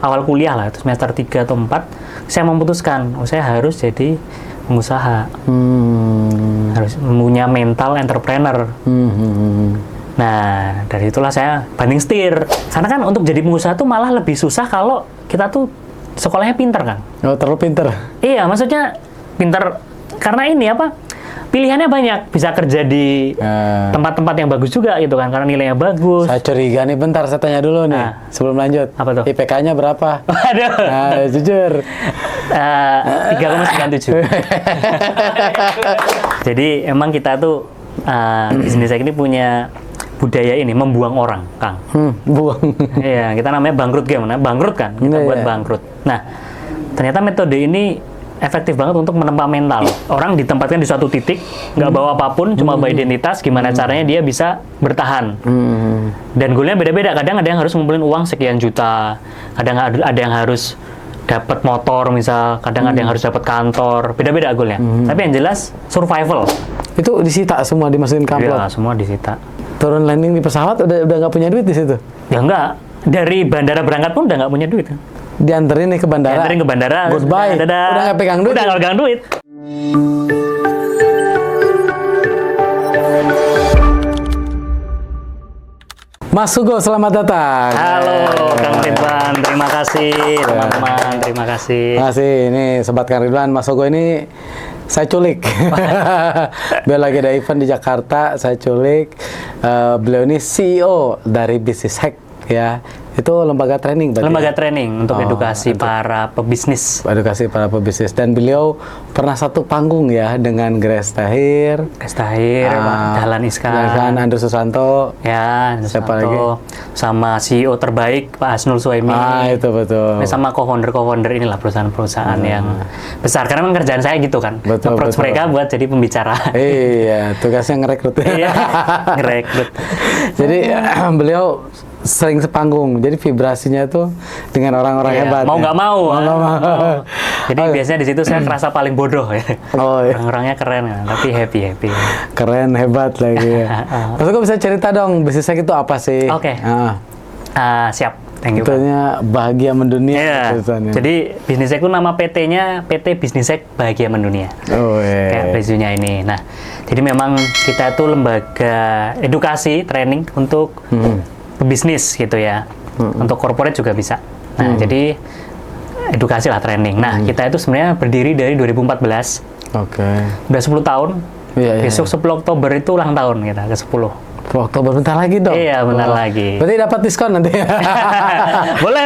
awal kuliah lah, itu semester 3 atau 4, saya memutuskan, saya harus jadi pengusaha. Harus punya mental entrepreneur. Nah, dari itulah saya banding setir. Karena kan untuk jadi pengusaha tuh malah lebih susah kalau kita tuh sekolahnya pinter kan. Oh, terlalu pinter. Iya, maksudnya pinter karena ini apa? Pilihannya banyak, bisa kerja di tempat-tempat yang bagus juga gitu kan, karena nilainya bagus. Saya curiga nih, bentar saya tanya dulu nih, sebelum lanjut. Apa tuh? IPK-nya berapa? Aduh. Nah, jujur. 3,97. Jadi emang kita tuh bisnis ini punya budaya ini membuang orang, Kang. Buang. Iya, kita namanya bangkrut game, bangkrut kan, kita buat bangkrut. Nah, ternyata metode ini efektif banget untuk menempa mental. Orang ditempatkan di suatu titik, nggak bawa apapun, cuma bawa identitas, gimana caranya dia bisa bertahan. Dan goalnya beda-beda. Kadang ada yang harus ngumpulin uang sekian juta, kadang ada yang harus dapat motor misal, kadang ada yang harus dapat kantor, beda-beda goalnya. Tapi yang jelas survival. Itu disita semua, dimasukin ke amplop? Iya, semua disita. Turun landing di pesawat udah nggak punya duit di situ? Ya enggak. Dari bandara berangkat pun udah nggak punya duit. Dianterin nih ke bandara? Dianterin ke bandara. Goodbye. Dadah. Udah nggak pegang duit? Udah nggak pegang duit. Mas Sugo, selamat datang. Halo, Kang Ridwan. Terima kasih, teman-teman. Terima kasih. Terima kasih. Ini Sobat Kang Ridwan. Mas Sugo ini saya culik. Beliau lagi ada event di Jakarta, saya culik. Beliau ini CEO dari Business Hack, ya. Itu lembaga training berarti? Lembaga training untuk edukasi para pebisnis. Edukasi para pebisnis. Dan beliau pernah satu panggung ya dengan Grace Tahir. Grace Tahir, Dahlan Iskan. Andrew Susanto. Ya, siapa lagi? Sama CEO terbaik Pak Hasnul Suhaimi. Itu betul. Sama co-founder inilah perusahaan-perusahaan yang besar. Karena memang kerjaan saya gitu kan. Betul, approach mereka buat jadi pembicara. Iya, tugasnya ngerekrut. Iya, ngerekrut. Jadi beliau sering sepanggung, jadi vibrasinya tuh dengan orang-orang hebat. Mau nggak ya? mau. Jadi Oh, biasanya di situ saya kerasa paling bodoh ya. Oh, iya. Orang-orangnya keren ya, tapi happy. Keren, hebat lagi ya. Mas Sugo bisa cerita dong, bisnis hack itu apa sih? Oke. Siap. Thank you. Sebetulnya bahagia mendunia. Iya. Jadi bisnis hack itu nama PT-nya PT Bisnis Hack Bahagia Mendunia. Oh, Kayak bajunya ini. Nah, jadi memang kita itu lembaga edukasi, training untuk pebisnis gitu ya. Untuk corporate juga bisa. Nah, jadi edukasi lah, training. Nah, kita itu sebenarnya berdiri dari 2014. Oke. Udah 10 tahun. Iya, Besok 10 Oktober itu ulang tahun kita, ke 10. Oktober bentar lagi dong. Iya, bentar lagi. Berarti dapat diskon nanti. boleh.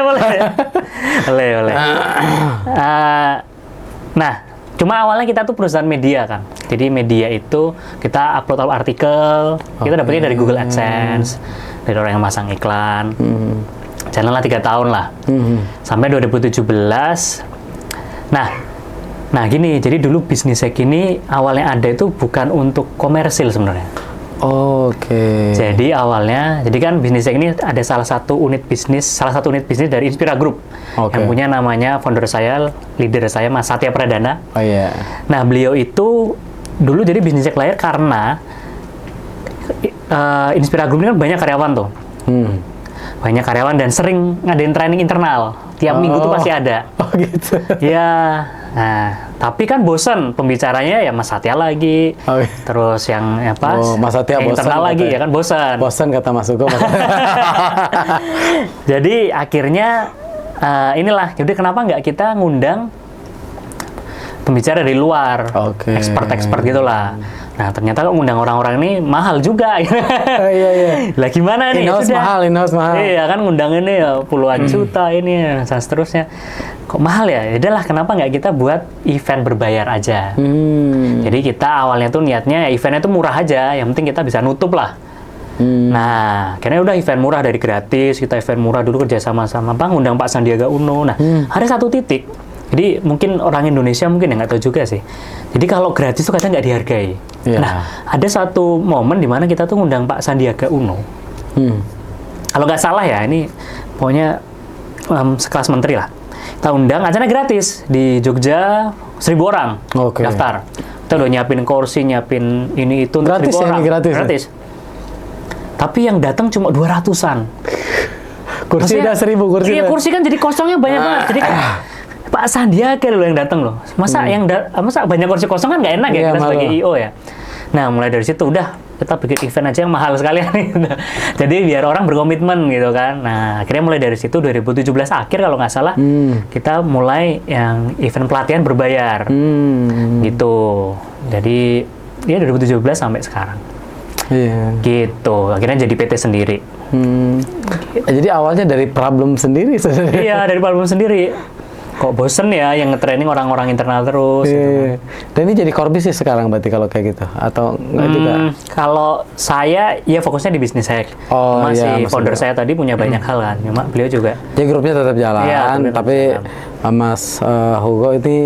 Nah, cuma awalnya kita tuh perusahaan media kan. Jadi media itu kita upload artikel, kita dapetnya dari Google AdSense, dari orang yang masang iklan. Jalanlah 3 tahun lah. Sampai 2017. Nah gini, jadi dulu Business Hack ini awalnya ada itu bukan untuk komersil sebenarnya. Oke. Jadi awalnya, jadi kan Business Hack ini ada salah satu unit bisnis dari Inspira Group. Yang punya namanya founder saya, leader saya, Mas Satya Pradana. Oh iya. Nah, beliau itu dulu jadi Business Hack lahir karena Inspira Group ini kan banyak karyawan tuh. Banyak karyawan dan sering ngadain training internal. Tiap minggu tuh pasti ada. Oh gitu. Ya. Nah, tapi kan bosan pembicaranya ya Mas Satya lagi. Terus yang apa? Mas Satya bosan. Internal lagi ya kan bosan. Bosan kata Mas Sugo. Jadi akhirnya inilah. Jadi kenapa nggak kita ngundang pembicara dari luar, expert gitulah. Nah, ternyata ngundang orang-orang ini mahal juga. Iya. Lah gimana nih? In-house mahal. Iya kan ngundang ini ya puluhan juta ini dan seterusnya. Kok mahal ya? Yaudah lah, kenapa nggak kita buat event berbayar aja? Jadi kita awalnya tuh niatnya eventnya tuh murah aja, yang penting kita bisa nutup lah. Nah, akhirnya udah event murah dari gratis, kita event murah dulu kerja sama-sama Bang, undang Pak Sandiaga Uno. Nah, ada satu titik. Jadi mungkin orang Indonesia mungkin ya nggak tahu juga sih. Jadi kalau gratis tuh kadang nggak dihargai. Nah, ada satu momen di mana kita tuh ngundang Pak Sandiaga Uno. Kalau nggak salah ya, ini pokoknya sekelas menteri lah. Kita undang, acaranya gratis di Jogja, 1.000 orang daftar. Kita udah nyiapin kursi, nyiapin ini itu untuk 1.000 orang. Gratis. Tapi yang datang cuma 200-an. Kursi Maksudnya, udah 1000 kursi. Iya, kursi kan jadi kosongnya banyak banget. Jadi kan Pak Sandiaga loh yang datang loh. Masa masa banyak kursi kosong kan nggak enak ya Iya, kita sebagai malu. IO ya. Nah, mulai dari situ udah kita bikin event aja yang mahal sekalian nih. Jadi biar orang berkomitmen gitu kan. Nah, akhirnya mulai dari situ 2017 akhir kalau nggak salah kita mulai yang event pelatihan berbayar. Gitu. Jadi ya 2017 sampai sekarang. Iya. Gitu. Akhirnya jadi PT sendiri. Jadi awalnya dari problem sendiri sebenarnya. Iya, dari problem sendiri. Kok bosen ya yang nge-training orang-orang internal terus gitu kan. Iya. Dan ini jadi core bisnis sekarang berarti kalau kayak gitu atau enggak juga? Kalau saya ya fokusnya di bisnis hack. Oh, Cuma iya, si maksudnya. founder saya tadi punya banyak hal kan. Cuma beliau juga Ya grupnya tetap jalan, Iya, grupnya tetap tapi jalan. Mas Hugo ini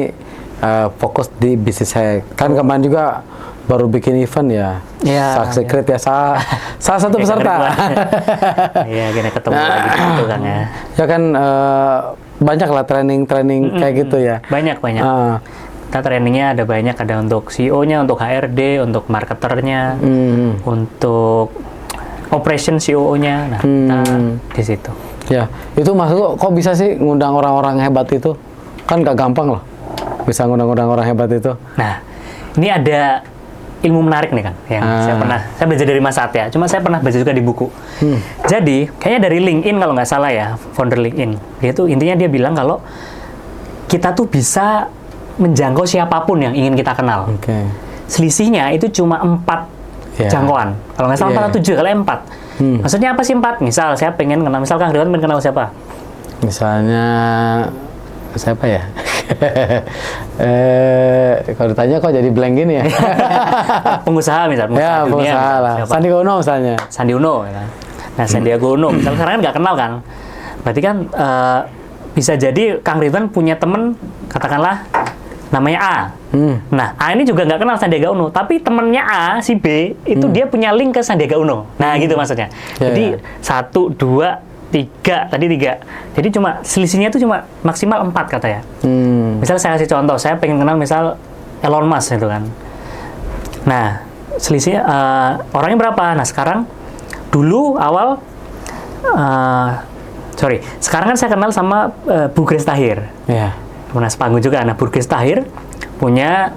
fokus di bisnis hack. Kan kemarin juga baru bikin event ya. Iya, Secret ya, salah satu Ya, peserta. Iya, kena ketemu lagi gitu kan ya. Ya kan banyak lah training kayak gitu ya. Banyak. Ah, Kita trainingnya ada banyak, ada untuk CEO-nya, untuk HRD, untuk marketernya, untuk operation COO-nya. Nah, kita di situ. ya, itu Mas Hugo kok bisa sih ngundang orang-orang hebat itu? Kan gak gampang loh, bisa ngundang orang hebat itu. Nah, ini ada ilmu menarik nih kan, yang saya belajar dari Mas Satya. Cuma saya pernah baca juga di buku. Jadi, kayaknya dari LinkedIn kalau nggak salah ya, founder LinkedIn. Dia tuh intinya dia bilang kalau kita tuh bisa menjangkau siapapun yang ingin kita kenal. Oke. Selisihnya itu cuma 4 Ya. jangkauan. Kalau nggak salah 4 atau 7, kalau 4. Maksudnya apa sih 4? Misal saya pengen kenal, misal Kang Ridwan pengen kenal siapa? Misalnya siapa ya? Kalau ditanya kok jadi blank gini ya? Pengusaha misal, Ya, pengusaha dunia. pengusaha lah. Siapa? Sandi Uno misalnya. Sandi Uno. Ya kan? Nah, Sandiaga Uno. Misalnya sekarang kan nggak kenal kan? Berarti kan bisa jadi Kang Ridwan punya temen, katakanlah namanya A. Nah, A ini juga nggak kenal Sandiaga Uno, tapi temennya A, si B, itu dia punya link ke Sandiaga Uno. Nah, gitu maksudnya. Ya, Jadi, 1, 2, 3, tadi 3. Jadi cuma, selisihnya itu cuma maksimal 4 katanya. Misal saya kasih contoh, saya pengen kenal misal Elon Musk gitu kan. Nah, selisihnya, orangnya berapa? Nah, sekarang, dulu awal, sekarang kan saya kenal sama Bu Grace Tahir. Ya. Mas Panggung juga. Nah, Bu Grace Tahir punya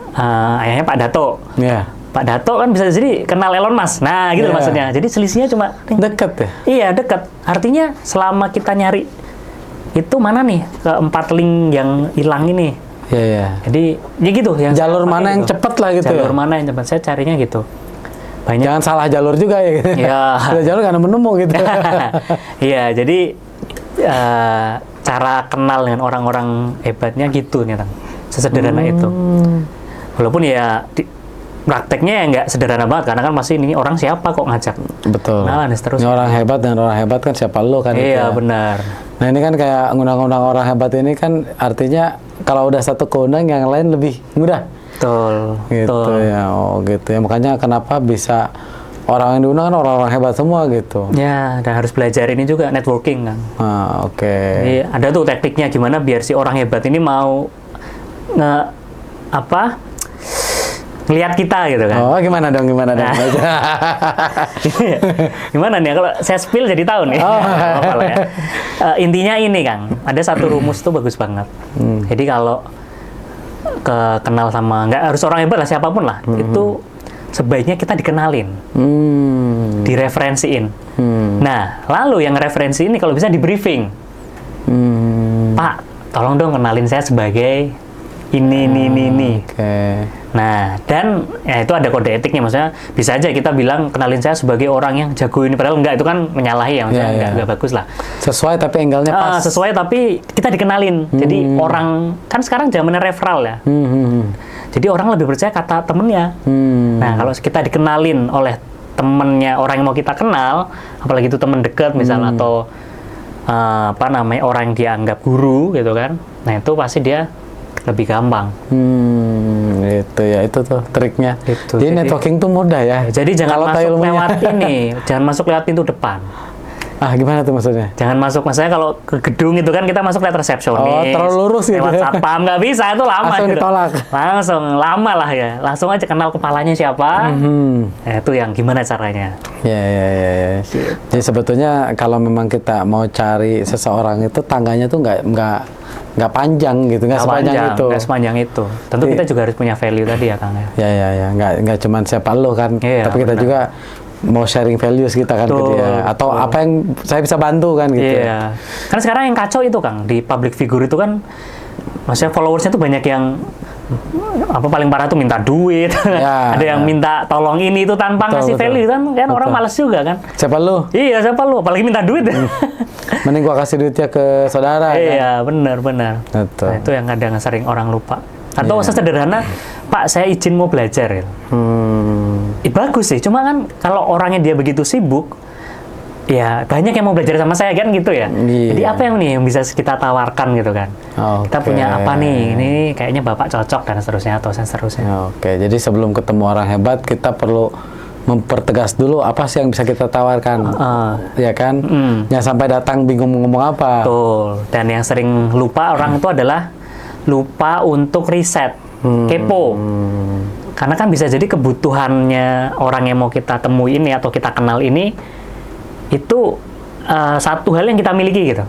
ayahnya Pak Dato. Ya. Pak Dato kan bisa jadi kenal Elon Musk. Nah, gitu loh Iya. maksudnya. Jadi selisihnya cuma Deket ya? iya, dekat. Artinya selama kita nyari itu mana nih keempat link yang hilang ini. Iya, iya. Jadi ya gitu yang Jalur saya pakai mana yang gitu. cepet lah gitu Jalur ya? mana yang cepat. Saya carinya gitu. Banyak. Jangan salah jalur juga ya. Iya. Salah jalur karena menemu gitu. Iya, jadi cara kenal dengan orang-orang hebatnya gitu nih, Tang. Sesederhana itu. Walaupun ya prakteknya ya nggak sederhana banget, karena kan masih ini orang siapa kok ngajak. Betul. Nah, dan seterusnya. Ini orang hebat dan orang hebat kan siapa lo kan? gitu Iya, ya. benar. Nah ini kan kayak ngundang-undang orang hebat ini kan artinya kalau udah satu keundang yang lain lebih mudah. Betul. Gitu Betul. ya, oh gitu ya. Makanya kenapa bisa orang yang diundang kan orang-orang hebat semua gitu. Ya, dan harus belajar ini juga networking kan. Ah, oke. Jadi ada tuh tekniknya gimana biar si orang hebat ini mau ngelihat kita gitu kan. Oh, gimana dong? Gimana nih kalau saya spill jadi tahu nih. Oh. Nggak apa-apa lah ya. Intinya ini Kang, ada satu rumus tuh bagus banget. Jadi kalau kenal sama, nggak harus orang hebat lah, siapapun lah, itu sebaiknya kita dikenalin, direferensiin. Nah, lalu yang referensi ini kalau bisa di briefing. Pak, tolong dong kenalin saya sebagai ini. Oke. Nah, dan ya itu ada kode etiknya, maksudnya bisa aja kita bilang kenalin saya sebagai orang yang jago ini, padahal enggak, itu kan menyalahi ya, maksudnya enggak bagus lah. Sesuai tapi angle-nya pas. Sesuai tapi kita dikenalin. Jadi orang kan sekarang zamannya referral ya. Jadi orang lebih percaya kata temennya. Nah, kalau kita dikenalin oleh temennya orang yang mau kita kenal, apalagi itu temen dekat misalnya, atau orang yang dianggap guru gitu kan. Nah, itu pasti dia lebih gampang. Itu ya, itu tuh triknya. Gitu. Jadi networking tuh mudah ya. Jadi jangan Kalau tahu masuk ilmunya. lewat ini, jangan masuk lewat pintu depan. Gimana tuh maksudnya? Jangan masuk, maksudnya kalau ke gedung itu kan kita masuk lewat resepsionis. Terlalu lurus gitu. Lewat satpam, nggak bisa, itu lama. Langsung gitu. ditolak. Langsung, lama lah ya. Langsung aja kenal kepalanya siapa. Itu yang gimana caranya. Ya. Jadi sebetulnya kalau memang kita mau cari seseorang itu tangganya tuh nggak panjang gitu, nggak sepanjang itu. Nggak sepanjang itu. Tentu kita juga harus punya value tadi ya Kang. Ya. Nggak cuma siapa lo kan, tapi kita benar. juga mau sharing values kita kan ke dia, atau apa yang saya bisa bantu kan gitu. Iya. Kan sekarang yang kacau itu Kang, di public figure itu kan, maksudnya followersnya tuh banyak yang paling parah tuh minta duit, ada yang minta tolong ini itu tanpa ngasih value kan orang malas juga kan. Siapa lu? Iya, siapa lu? Apalagi minta duit. Mending gua kasih duitnya ke saudara. Iya, benar. Nah, itu yang kadang sering orang lupa. Atau sesederhana, Pak, saya izin mau belajar. Ya. Bagus sih, cuma kan kalau orangnya dia begitu sibuk, ya banyak yang mau belajar sama saya kan gitu ya. Jadi apa yang bisa kita tawarkan gitu kan? Kita punya apa nih? Ini kayaknya Bapak cocok dan seterusnya atau seterusnya. Oke, jadi sebelum ketemu orang hebat kita perlu mempertegas dulu apa sih yang bisa kita tawarkan, ya kan? Jangan sampai datang bingung mau ngomong apa. Betul. Dan yang sering lupa orang itu adalah lupa untuk riset, kepo. Karena kan bisa jadi kebutuhannya orang yang mau kita temui ini atau kita kenal ini itu satu hal yang kita miliki gitu.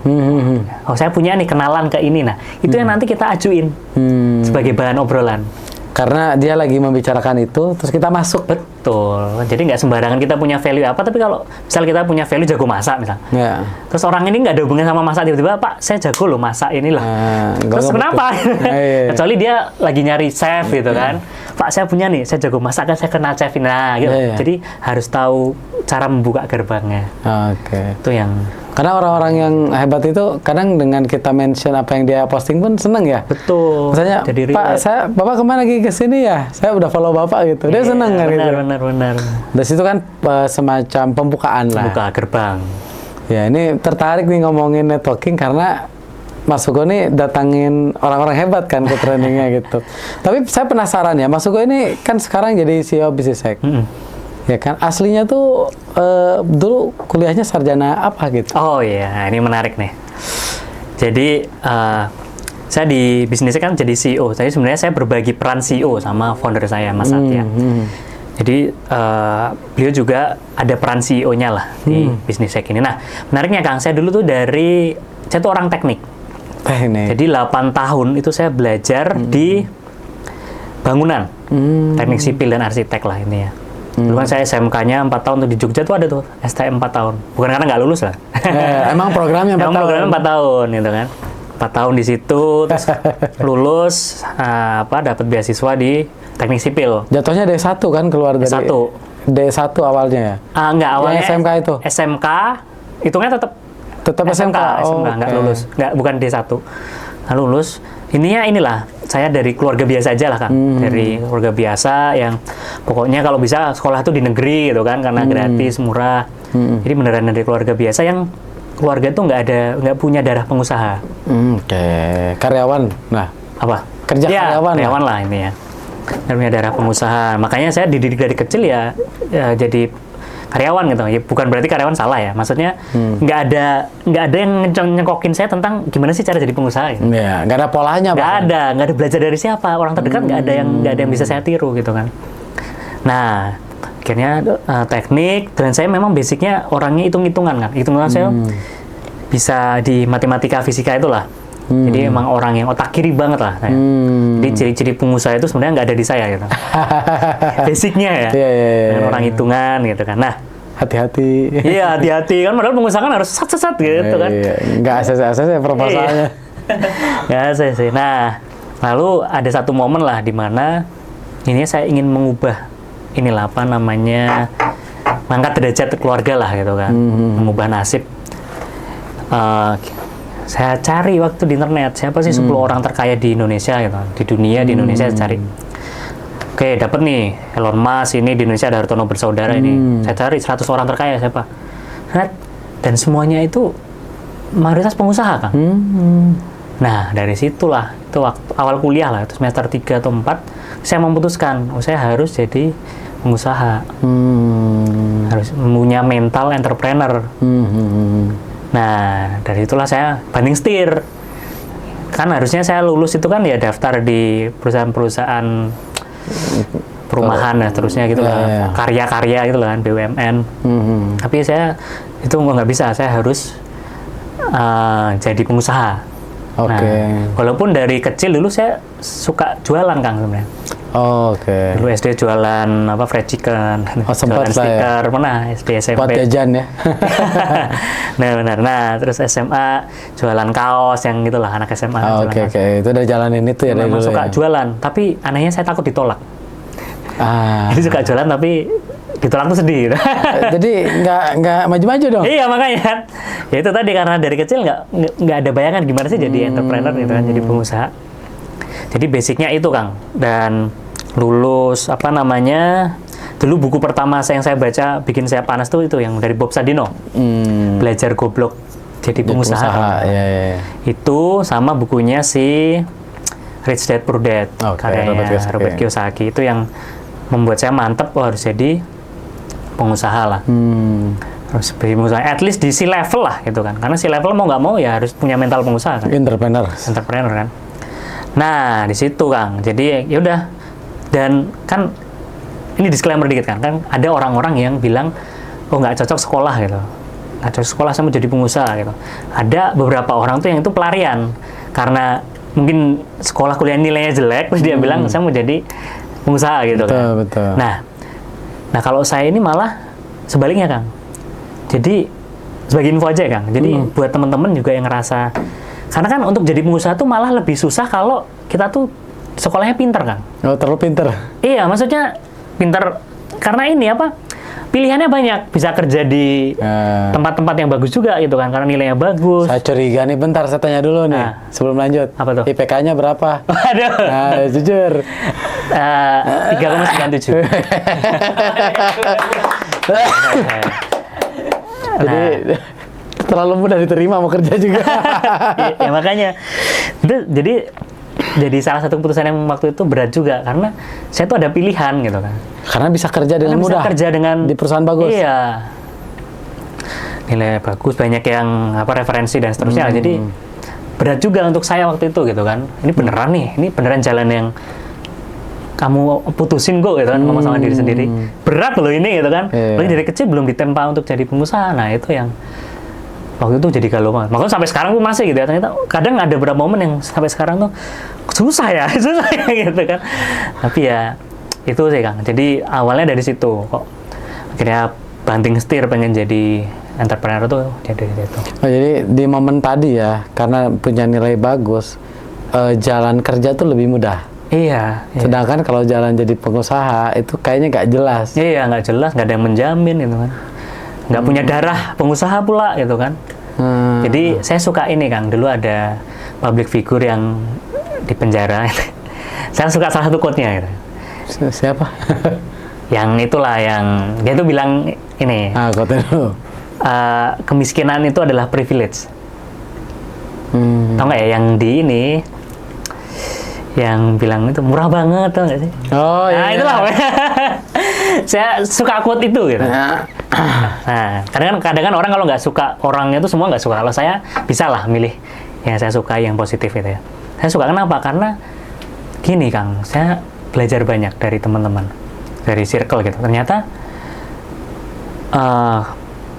Oh, saya punya nih kenalan ke ini. Nah, itu yang nanti kita ajuin sebagai bahan obrolan. Karena dia lagi membicarakan itu, terus kita masuk. Betul. Jadi nggak sembarangan kita punya value apa, tapi kalau misal kita punya value jago masak misal. Terus orang ini nggak ada hubungan sama masak, tiba-tiba, Pak, saya jago loh masak ini loh. Terus kenapa? Kecuali dia lagi nyari chef gitu kan. Pak, saya punya nih, saya jago masak kan, saya kenal chef ini. Nah, gitu. Jadi harus tahu cara membuka gerbangnya. Itu yang... Karena orang-orang yang hebat itu kadang dengan kita mention apa yang dia posting pun seneng ya. Betul. Misalnya, jadi Pak, Bapak kemana lagi ke sini ya? Saya udah follow Bapak gitu. Dia seneng kan gitu. Benar. Dari situ kan semacam pembukaan lah. Buka gerbang. Ya, ini tertarik nih ngomongin networking karena Mas Hugo ini datangin orang-orang hebat kan ke trainingnya gitu. Tapi saya penasaran ya, Mas Hugo ini kan sekarang jadi CEO Business Hack. Ya kan, aslinya tuh dulu kuliahnya sarjana apa gitu? Oh iya, ini menarik nih. Jadi saya di bisnisnya kan jadi CEO. Jadi sebenarnya saya berbagi peran CEO sama founder saya Mas Satya. Jadi beliau juga ada peran CEO-nya lah di bisnis hack ini. Nah, menariknya Kang, saya dulu tuh saya tuh orang teknik. Jadi 8 tahun itu saya belajar di bangunan, teknik sipil dan arsitek lah ini ya. Dulu kan saya SMK-nya 4 tahun tuh di Jogja tuh ada tuh STM 4 tahun. Bukan karena nggak lulus lah. Emang programnya 4 tahun? Programnya 4 tahun gitu kan. 4 tahun di situ, terus lulus, dapat beasiswa di teknik sipil. Jatuhnya D1 kan keluar dari... D1 awalnya ya? Enggak, awalnya SMK itu? SMK, hitungnya tetap SMK, nggak lulus. Bukan D1. Nah, lulus. Inilah, saya dari keluarga biasa aja lah Kang. Dari keluarga biasa yang pokoknya kalau bisa sekolah tuh di negeri gitu kan, karena gratis, murah. Jadi beneran dari keluarga biasa yang keluarga tuh nggak punya darah pengusaha. Karyawan, nah. Apa? Karyawan lah ini ya. Nggak punya darah pengusaha. Makanya saya dididik dari kecil ya jadi karyawan gitu. Ya, bukan berarti karyawan salah ya. Maksudnya nggak ada yang nyengkokin saya tentang gimana sih cara jadi pengusaha. Gitu. Ya, nggak ada polanya. Nggak ada belajar dari siapa. Orang terdekat nggak ada yang bisa saya tiru gitu kan. Nah, akhirnya teknik dan saya memang basicnya orangnya hitung-hitungan kan. Hitung-hitungan saya bisa di matematika fisika itulah. Jadi emang orang yang otak kiri banget lah. Jadi ciri-ciri pengusaha itu sebenarnya nggak ada di saya gitu. Basicnya ya. Dengan orang hitungan gitu kan. Nah, hati-hati. Iya, hati-hati kan. Padahal pengusaha kan harus sat-sat gitu kan. Nggak asas-asas ya proposalnya. Nggak asas sih. Nah, lalu ada satu momen lah di mana ini saya ingin mengubah mengangkat derajat keluarga lah gitu kan. Mengubah nasib. Saya cari waktu di internet siapa sih 10 orang terkaya di Indonesia gitu. Di dunia, di Indonesia saya cari. Oke, dapat nih Elon Musk, ini di Indonesia ada Hartono bersaudara ini. Saya cari 100 orang terkaya siapa. Dan semuanya itu mayoritas pengusaha kan. Nah, dari situlah, itu waktu awal kuliah lah, itu semester 3 atau 4, saya memutuskan, saya harus jadi pengusaha. Harus punya mental entrepreneur. Nah, dari itulah saya banding setir. Kan harusnya saya lulus itu kan ya daftar di perusahaan-perusahaan perumahan dan seterusnya gitu lah, karya-karya gitu lah kan, BUMN. Tapi saya itu nggak bisa, saya harus jadi pengusaha. Nah, walaupun dari kecil dulu saya suka jualan Kang sebenarnya. Dulu SD jualan fried chicken, sempat jualan stiker, pernah SD SMP. Buat jajan ya. Nah benar. Nah terus SMA jualan kaos yang gitulah, anak SMA. Oke. Itu udah jalanin itu ya dari dulu. Suka jualan, tapi anehnya saya takut ditolak. Jadi suka jualan tapi ditolak tuh sedih. Jadi nggak maju-maju dong. Iya makanya. Ya itu tadi karena dari kecil nggak ada bayangan gimana sih jadi entrepreneur gitu kan, jadi pengusaha. Jadi basicnya itu Kang. Dan lulus dulu buku pertama yang saya baca bikin saya panas tuh itu yang dari Bob Sadino. Belajar Goblok Jadi Pengusaha. Ya. Itu sama bukunya si Rich Dad Poor Dad, karyanya Robert Kiyosaki. Itu yang membuat saya mantep, harus jadi pengusaha lah. Harus jadi pengusaha, at least di C-level lah gitu kan. Karena C-level mau nggak mau ya harus punya mental pengusaha kan. Entrepreneur kan. Nah, di situ Kang. Jadi ya udah. Dan kan ini disclaimer dikit kan ada orang-orang yang bilang oh nggak cocok sekolah gitu. Nggak cocok sekolah sama jadi pengusaha gitu. Ada beberapa orang tuh yang itu pelarian karena mungkin sekolah kuliah nilainya jelek, terus dia bilang saya mau jadi pengusaha gitu kan. Betul. Nah kalau saya ini malah sebaliknya Kang. Jadi sebagai info aja Kang. Jadi buat teman-teman juga yang ngerasa, karena kan untuk jadi pengusaha tuh malah lebih susah kalau kita tuh sekolahnya pinter Kang. Oh terlalu pinter? Iya maksudnya pinter karena ini pilihannya banyak, bisa kerja di tempat-tempat yang bagus juga gitu kan, karena nilainya bagus. Saya curiga nih, bentar saya tanya dulu nih sebelum lanjut. Apa tuh? IPK-nya berapa? Aduh. Nah, jujur. 3,97. Jadi terlalu mudah diterima mau kerja juga. ya makanya itu jadi salah satu keputusan yang waktu itu berat juga karena saya tuh ada pilihan gitu kan. Karena bisa kerja dengan mudah. Bisa kerja dengan di perusahaan bagus. Iya. Nilai bagus, banyak yang referensi dan seterusnya. Jadi berat juga untuk saya waktu itu gitu kan. Ini beneran nih, ini beneran jalan yang kamu putusin kok gitu kan, ngomong sama diri sendiri. Berat loh ini gitu kan. Lagi dari kecil belum ditempa untuk jadi pengusaha. Nah, itu yang waktu itu jadi galau banget. Makanya sampai sekarang pun masih gitu ya. Ternyata kadang ada beberapa momen yang sampai sekarang tuh susah ya gitu kan. Tapi ya itu sih Kang. Jadi awalnya dari situ kok. Akhirnya banting setir pengen jadi entrepreneur tuh dari situ. Oh, jadi di momen tadi ya, karena punya nilai bagus, jalan kerja tuh lebih mudah. Iya. Sedangkan kalau jalan jadi pengusaha itu kayaknya nggak jelas. Iya, nggak jelas, nggak ada yang menjamin gitu kan. Nggak punya darah pengusaha pula gitu kan. Jadi saya suka ini Kang, dulu ada public figure yang di penjara. Saya suka salah satu quote-nya gitu. Siapa? Yang itulah yang dia tuh bilang ini. Quote-nya dulu. Kemiskinan itu adalah privilege. Tahu nggak ya yang di ini? Yang bilang itu murah banget, tau nggak sih? Oh iya. Nah itulah. Saya suka quote itu gitu. Nah, kadang-kadang orang kalau nggak suka, orangnya itu semua nggak suka. Kalau saya bisa lah milih yang saya suka, yang positif gitu ya. Saya suka kenapa? Karena gini Kang, saya belajar banyak dari teman-teman, dari circle gitu. Ternyata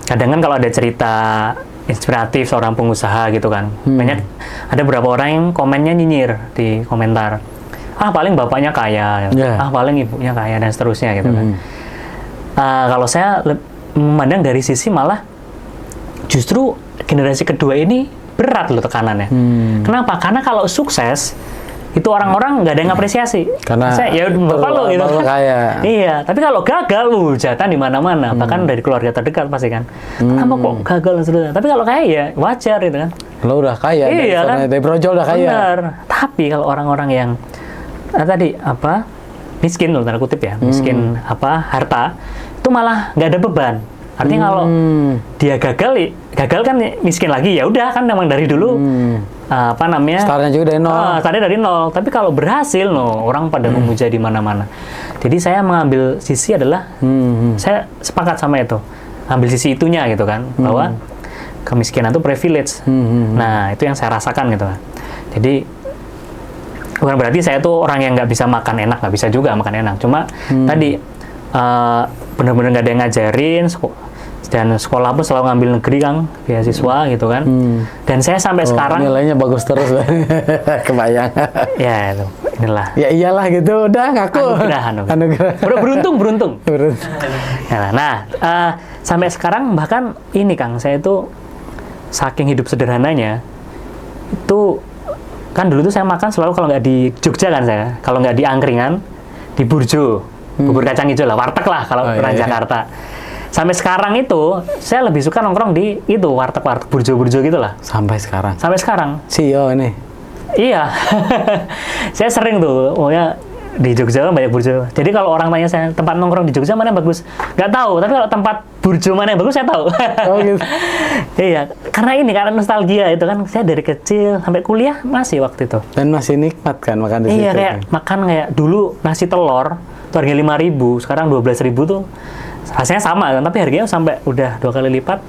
kadang kan kalau ada cerita inspiratif seorang pengusaha gitu kan, banyak ada beberapa orang yang komennya nyinyir di komentar. Paling bapaknya kaya, paling ibunya kaya dan seterusnya gitu kan. Kalau saya memandang dari sisi malah justru generasi kedua ini berat loh tekanannya. Kenapa? Karena kalau sukses itu orang-orang nggak ada yang apresiasi. Karena ya bapak lo gitu kan. Kaya. Iya, tapi kalau gagal, hujatan di mana-mana. Bahkan dari keluarga terdekat pasti kan. Kenapa kok gagal dan seterusnya? Tapi kalau kaya ya wajar gitu kan. Lo udah kaya, iya kan? Dari brojol udah kaya. Benar. Tapi kalau orang-orang yang miskin loh tanda kutip ya, miskin harta, itu malah nggak ada beban. Artinya kalau dia gagal kan miskin lagi, ya udah kan memang dari dulu apa namanya? Startnya juga dari nol. Startnya dari nol. Tapi kalau berhasil, orang pada memuja di mana-mana. Jadi saya mengambil sisi adalah saya sepakat sama itu, ambil sisi itunya gitu kan, bahwa kemiskinan itu privilege. Nah itu yang saya rasakan gitu kan. Jadi bukan berarti saya tuh orang yang nggak bisa makan enak, nggak bisa juga makan enak. Cuma tadi benar-benar nggak ada yang ngajarin, dan sekolah pun selalu ngambil negeri Kang, beasiswa gitu kan. Dan saya sampai sekarang nilainya bagus terus. Kebayang. Ya itu, inilah. Ya iyalah gitu, udah ngaku. Anugerah. Beruntung. Nah, sampai sekarang bahkan ini Kang, saya itu saking hidup sederhananya itu. Kan dulu tuh saya makan selalu kalau nggak di Jogja kan saya, kalau nggak di angkringan, di burjo, bubur kacang hijau lah, warteg lah kalau orang Jakarta. Sampai sekarang itu, saya lebih suka nongkrong di itu, warteg-warteg, burjo-burjo gitu lah. Sampai sekarang? Sampai sekarang. CEO ini? Iya. Saya sering tuh, pokoknya di Jogja kan banyak burjo. Jadi kalau orang tanya saya, tempat nongkrong di Jogja mana yang bagus? Nggak tahu, tapi kalau tempat burjo mana yang bagus, saya tahu. Oh gitu? Iya, karena nostalgia itu kan, saya dari kecil sampai kuliah masih waktu itu. Dan masih nikmat kan makan di situ? Iya, kayak makan kayak dulu nasi telur, itu harganya 5.000, sekarang 12.000 tuh rasanya sama kan, tapi harganya sampai udah 2 kali lipat.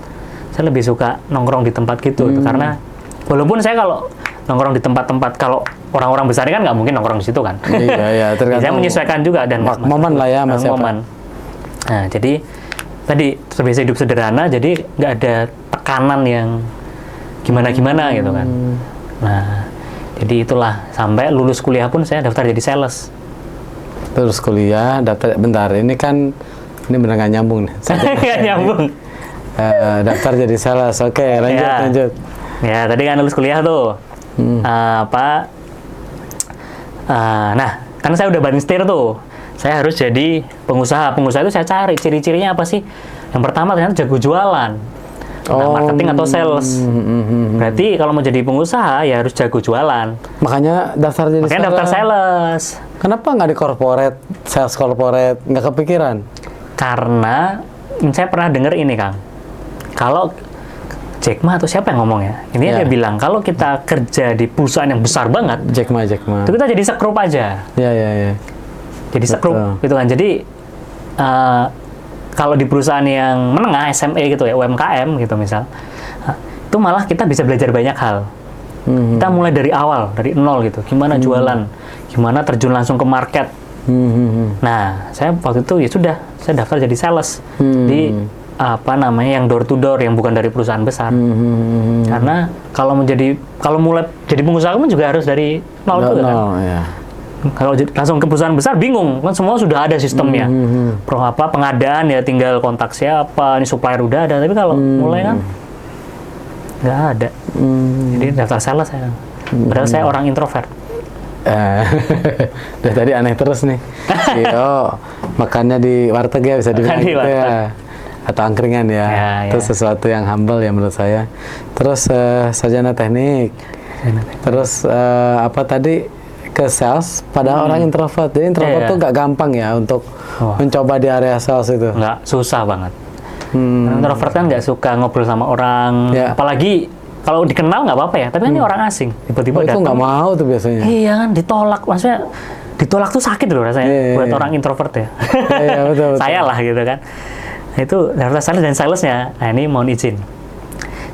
Saya lebih suka nongkrong di tempat gitu, karena walaupun saya kalau nongkrong di tempat-tempat, kalau orang-orang besar kan nggak mungkin nongkrong di situ kan. Iya, tergantung. Saya menyesuaikan juga dan momen lah ya Mas. Momen. Nah, jadi tadi terbiasa hidup sederhana, jadi nggak ada tekanan yang gimana-gimana gitu kan. Nah, jadi itulah sampai lulus kuliah pun saya daftar jadi sales. Terus kuliah, daftar, bentar, ini kan ini benar nggak nyambung nih. Nggak nyambung. Daftar jadi sales, oke, lanjut. Ya, tadi kan lulus kuliah tuh. Nah, karena saya udah banting setir tuh, saya harus jadi pengusaha. Pengusaha itu saya cari ciri-cirinya apa sih? Yang pertama ternyata jago jualan, marketing atau sales. Berarti kalau mau jadi pengusaha ya harus jago jualan. Makanya daftar jadi Makanya daftar sales. Kenapa nggak di corporate, sales corporate? Nggak kepikiran? Karena saya pernah dengar ini Kang, kalau Jack Ma atau siapa yang ngomong ya? Ini dia bilang kalau kita kerja di perusahaan yang besar banget, Jack Ma. Itu kita jadi sekrup aja. Iya. Jadi sekrup gitu kan. Jadi kalau di perusahaan yang menengah, SME gitu ya, UMKM gitu misal, itu malah kita bisa belajar banyak hal. Kita mulai dari awal, dari nol gitu. Gimana jualan, gimana terjun langsung ke market. Nah, saya waktu itu ya sudah, saya daftar jadi sales di yang door to door, yang bukan dari perusahaan besar. Karena kalau mulai jadi pengusaha pun juga harus dari nol juga kan. Ya. Kalau langsung ke perusahaan besar bingung, kan semua sudah ada sistemnya. Pengadaan ya tinggal kontak siapa, ini supplier udah ada, tapi kalau mulai kan nggak ada. Jadi daftar sales saya. Padahal saya orang introvert. Dari tadi aneh terus nih. Makannya di warteg ya, bisa dibilang gitu ya. Atau angkringan ya. Itu sesuatu yang humble ya menurut saya. Terus sarjana teknik. Terus apa tadi ke sales, padahal orang introvert. Jadi introvert tuh nggak gampang ya untuk mencoba di area sales itu. Nggak, susah banget. Introvert kan nggak suka ngobrol sama orang. Apalagi kalau dikenal nggak apa-apa ya, tapi kan ini orang asing. Tiba-tiba datang. Itu nggak mau tuh biasanya. Iya kan, ditolak. Maksudnya ditolak tuh sakit loh rasanya buat orang introvert ya. Iya, betul. Saya lah gitu kan. Itu daftar sales dan salesnya. Nah ini mohon izin.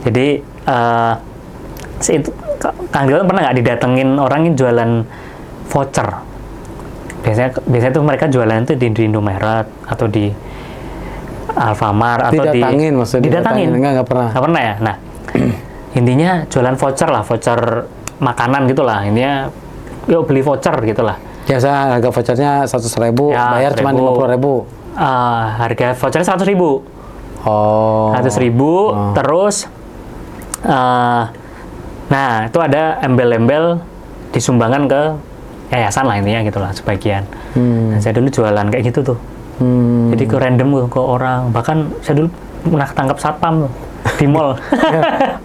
Jadi Kang Dilan pernah nggak didatengin orang yang jualan voucher? Biasanya tuh mereka jualan itu di Indomaret atau di Alfamart atau didatangin, maksudnya didatangin. Nggak pernah. Nggak pernah ya. Nah intinya jualan voucher lah, voucher makanan gitulah. Intinya yuk beli voucher gitulah. Biasa harga vouchernya 100.000, bayar cuma 50.000. Harga vouchernya 100.000. 100.000. Terus nah itu ada embel-embel disumbangkan ke yayasan lah intinya gitulah sebagian. Nah, saya dulu jualan kayak gitu tuh. Jadi ke random tuh, ke orang. Bahkan saya dulu pernah tangkap satpam tuh di mall.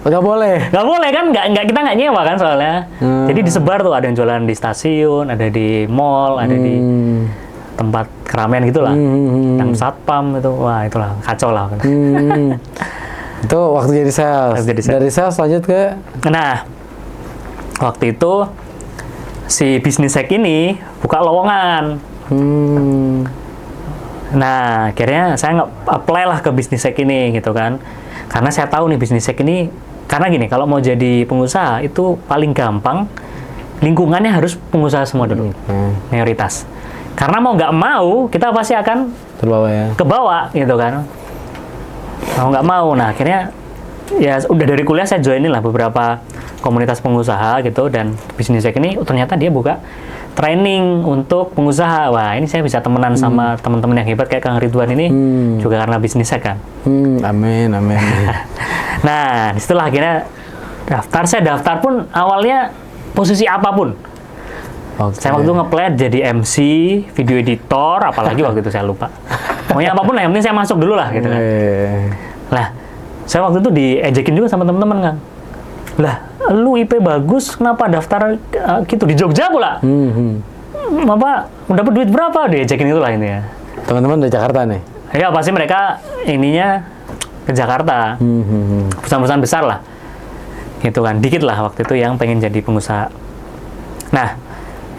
Nggak boleh kan, kita nggak nyewa kan soalnya. Jadi disebar tuh, ada yang jualan di stasiun, ada di mall, ada di tempat keramaian gitulah, yang satpam itu, wah itulah kacau lah. Itu waktu jadi sales. Dari sales lanjut ke? Nah, waktu itu si bisnis hack ini buka lowongan. Nah, akhirnya saya apply lah ke bisnis hack ini gitu kan. Karena saya tahu nih bisnis hack ini, karena gini, kalau mau jadi pengusaha itu paling gampang, lingkungannya harus pengusaha semua dulu, mayoritas. Karena mau nggak mau, kita pasti akan terbawa ya, ke bawah gitu kan. Mau nggak mau, nah akhirnya ya udah dari kuliah saya joinin lah beberapa komunitas pengusaha gitu, dan bisnis hack ini ternyata dia buka training untuk pengusaha. Wah, ini saya bisa temenan sama teman-teman yang hebat kayak Kang Ridwan ini juga karena bisnis hack kan. Amin. Nah, disitulah akhirnya daftar. Saya daftar pun awalnya posisi apapun. Saya waktu itu nge-play jadi MC, video editor, apalagi waktu itu saya lupa. Pokoknya apapun lah, yang penting saya masuk dulu lah gitu kan. Lah, saya waktu itu diejekin juga sama teman-teman kan. Lah, lu IP bagus, kenapa daftar gitu di Jogja pula? Apa, dapat duit berapa? Diejekin itu lah ini ya. Teman-teman dari Jakarta nih? Ya, pasti mereka ininya ke Jakarta. Perusahaan-perusahaan besar lah. Gitu kan, dikit lah waktu itu yang pengen jadi pengusaha. Nah,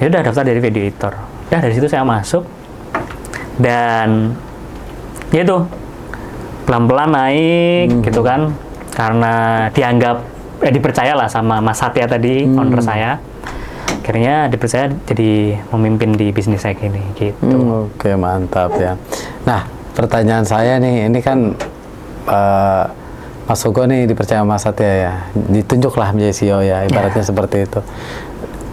ya udah daftar dari video editor. Ya dari situ saya masuk. Dan ya itu pelan-pelan naik gitu kan. Karena dianggap dipercaya lah sama Mas Satya tadi, founder saya. Akhirnya dipercaya jadi memimpin di bisnis saya ini gitu. Oke, mantap ya. Nah, pertanyaan saya nih, ini kan Mas Hugo nih dipercaya Mas Satya ya, ditunjuklah menjadi CEO ya, ibaratnya seperti itu.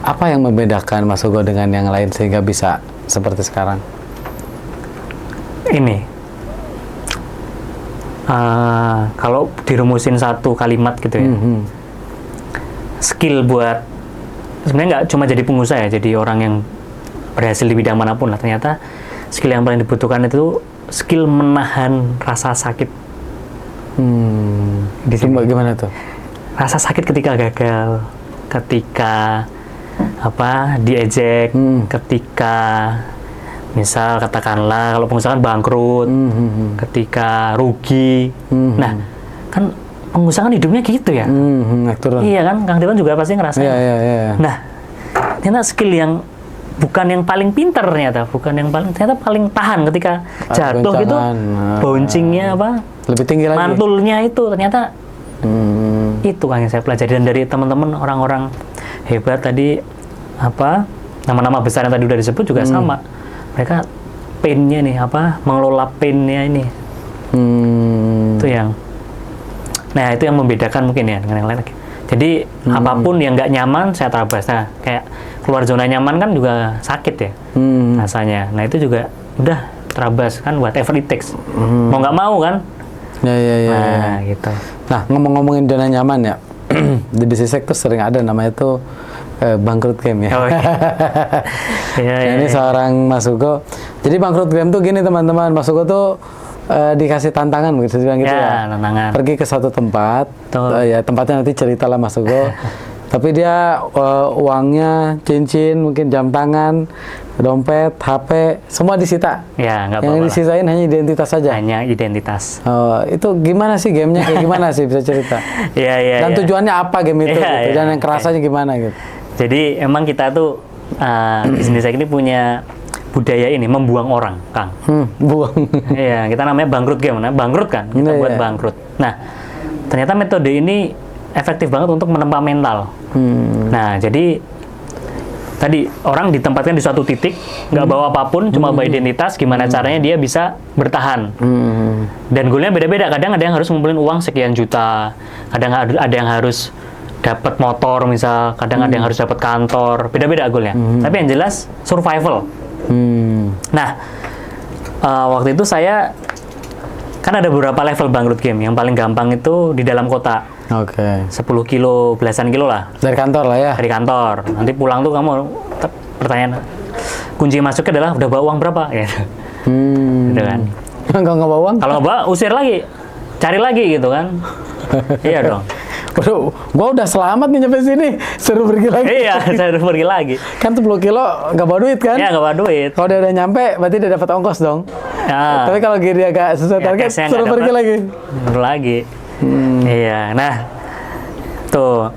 Apa yang membedakan Mas Hugo dengan yang lain sehingga bisa seperti sekarang? Ini, kalau dirumusin satu kalimat gitu ya, skill buat, sebenarnya nggak cuma jadi pengusaha ya, jadi orang yang berhasil di bidang manapun lah, ternyata skill yang paling dibutuhkan itu skill menahan rasa sakit. Gimana tuh? Rasa sakit ketika gagal, ketika diejek, ketika misal katakanlah kalau pengusaha kan bangkrut, ketika rugi. Nah, kan pengusaha kan hidupnya gitu ya. Iya kan, Kang Dewan juga pasti ngerasain. Iya. Nah, ternyata skill yang bukan yang paling pintar ternyata paling tahan ketika jatuh gitu, bouncingnya lebih tinggi lagi. Mantulnya itu ternyata itu kan yang saya pelajari, dan dari teman-teman orang-orang hebat tadi, nama-nama besar yang tadi udah disebut juga sama. Mereka pain-nya nih, mengelola pain-nya ini. Itu yang, nah itu yang membedakan mungkin ya dengan yang lain. Jadi apapun yang nggak nyaman saya terabas. Nah, kayak keluar zona nyaman kan juga sakit ya rasanya. Nah itu juga udah terabas kan, whatever it takes. Mau nggak mau kan. Nah gitu. Nah, ngomongin zona nyaman ya, di bisnis hack tuh sering ada namanya tuh bangkrut game ya. Ini seorang Mas Hugo. Jadi bangkrut game tuh gini teman-teman, Mas Hugo tuh dikasih tantangan gitu ya. Tantangan. Pergi ke satu tempat, ya tempatnya nanti cerita lah Mas Hugo. Tapi dia uangnya, cincin, mungkin jam tangan, dompet, HP, semua disita. Ya, nggak apa-apa. Yang disisain hanya identitas saja. Hanya identitas. Itu gimana sih gamenya? Kayak gimana sih, bisa cerita? Dan tujuannya apa game itu? Gitu? Dan yang kerasanya gimana gitu? Jadi emang kita tuh bisnis ini punya budaya ini membuang orang, Kang. Buang. Iya, kita namanya bangkrut game. Nah, bangkrut kan, kita buat bangkrut. Nah, ternyata metode ini efektif banget untuk menempa mental. Nah, jadi tadi orang ditempatkan di suatu titik, nggak bawa apapun, cuma bawa identitas, gimana caranya dia bisa bertahan. Dan goalnya beda-beda. Kadang ada yang harus ngumpulin uang sekian juta, kadang ada yang harus dapat motor misal, kadang ada yang harus dapat kantor, beda-beda goalnya. Tapi yang jelas survival. Nah, waktu itu saya kan ada beberapa level bangkrut game. Yang paling gampang itu di dalam kota. 10 kilo, belasan kilo lah. Dari kantor lah ya? Dari kantor. Nanti pulang tuh kamu pertanyaan, kunci masuknya adalah udah bawa uang berapa? Gitu. Gitu kan. Kalau nggak bawa uang? Kalau nggak bawa, usir lagi. Cari lagi gitu kan. Iya dong. Waduh, gua udah selamat nih nyampe sini, suruh pergi lagi. Iya, saya harus pergi lagi. Kan 10 kilo nggak bawa duit kan? Iya, nggak bawa duit. Kalau dia udah nyampe, berarti dia dapat ongkos dong. Ya. Tapi kalau dia agak sesuai Ya, target, cashnya suruh nggak pergi dapet. lagi. Baru lagi. Iya, nah tuh.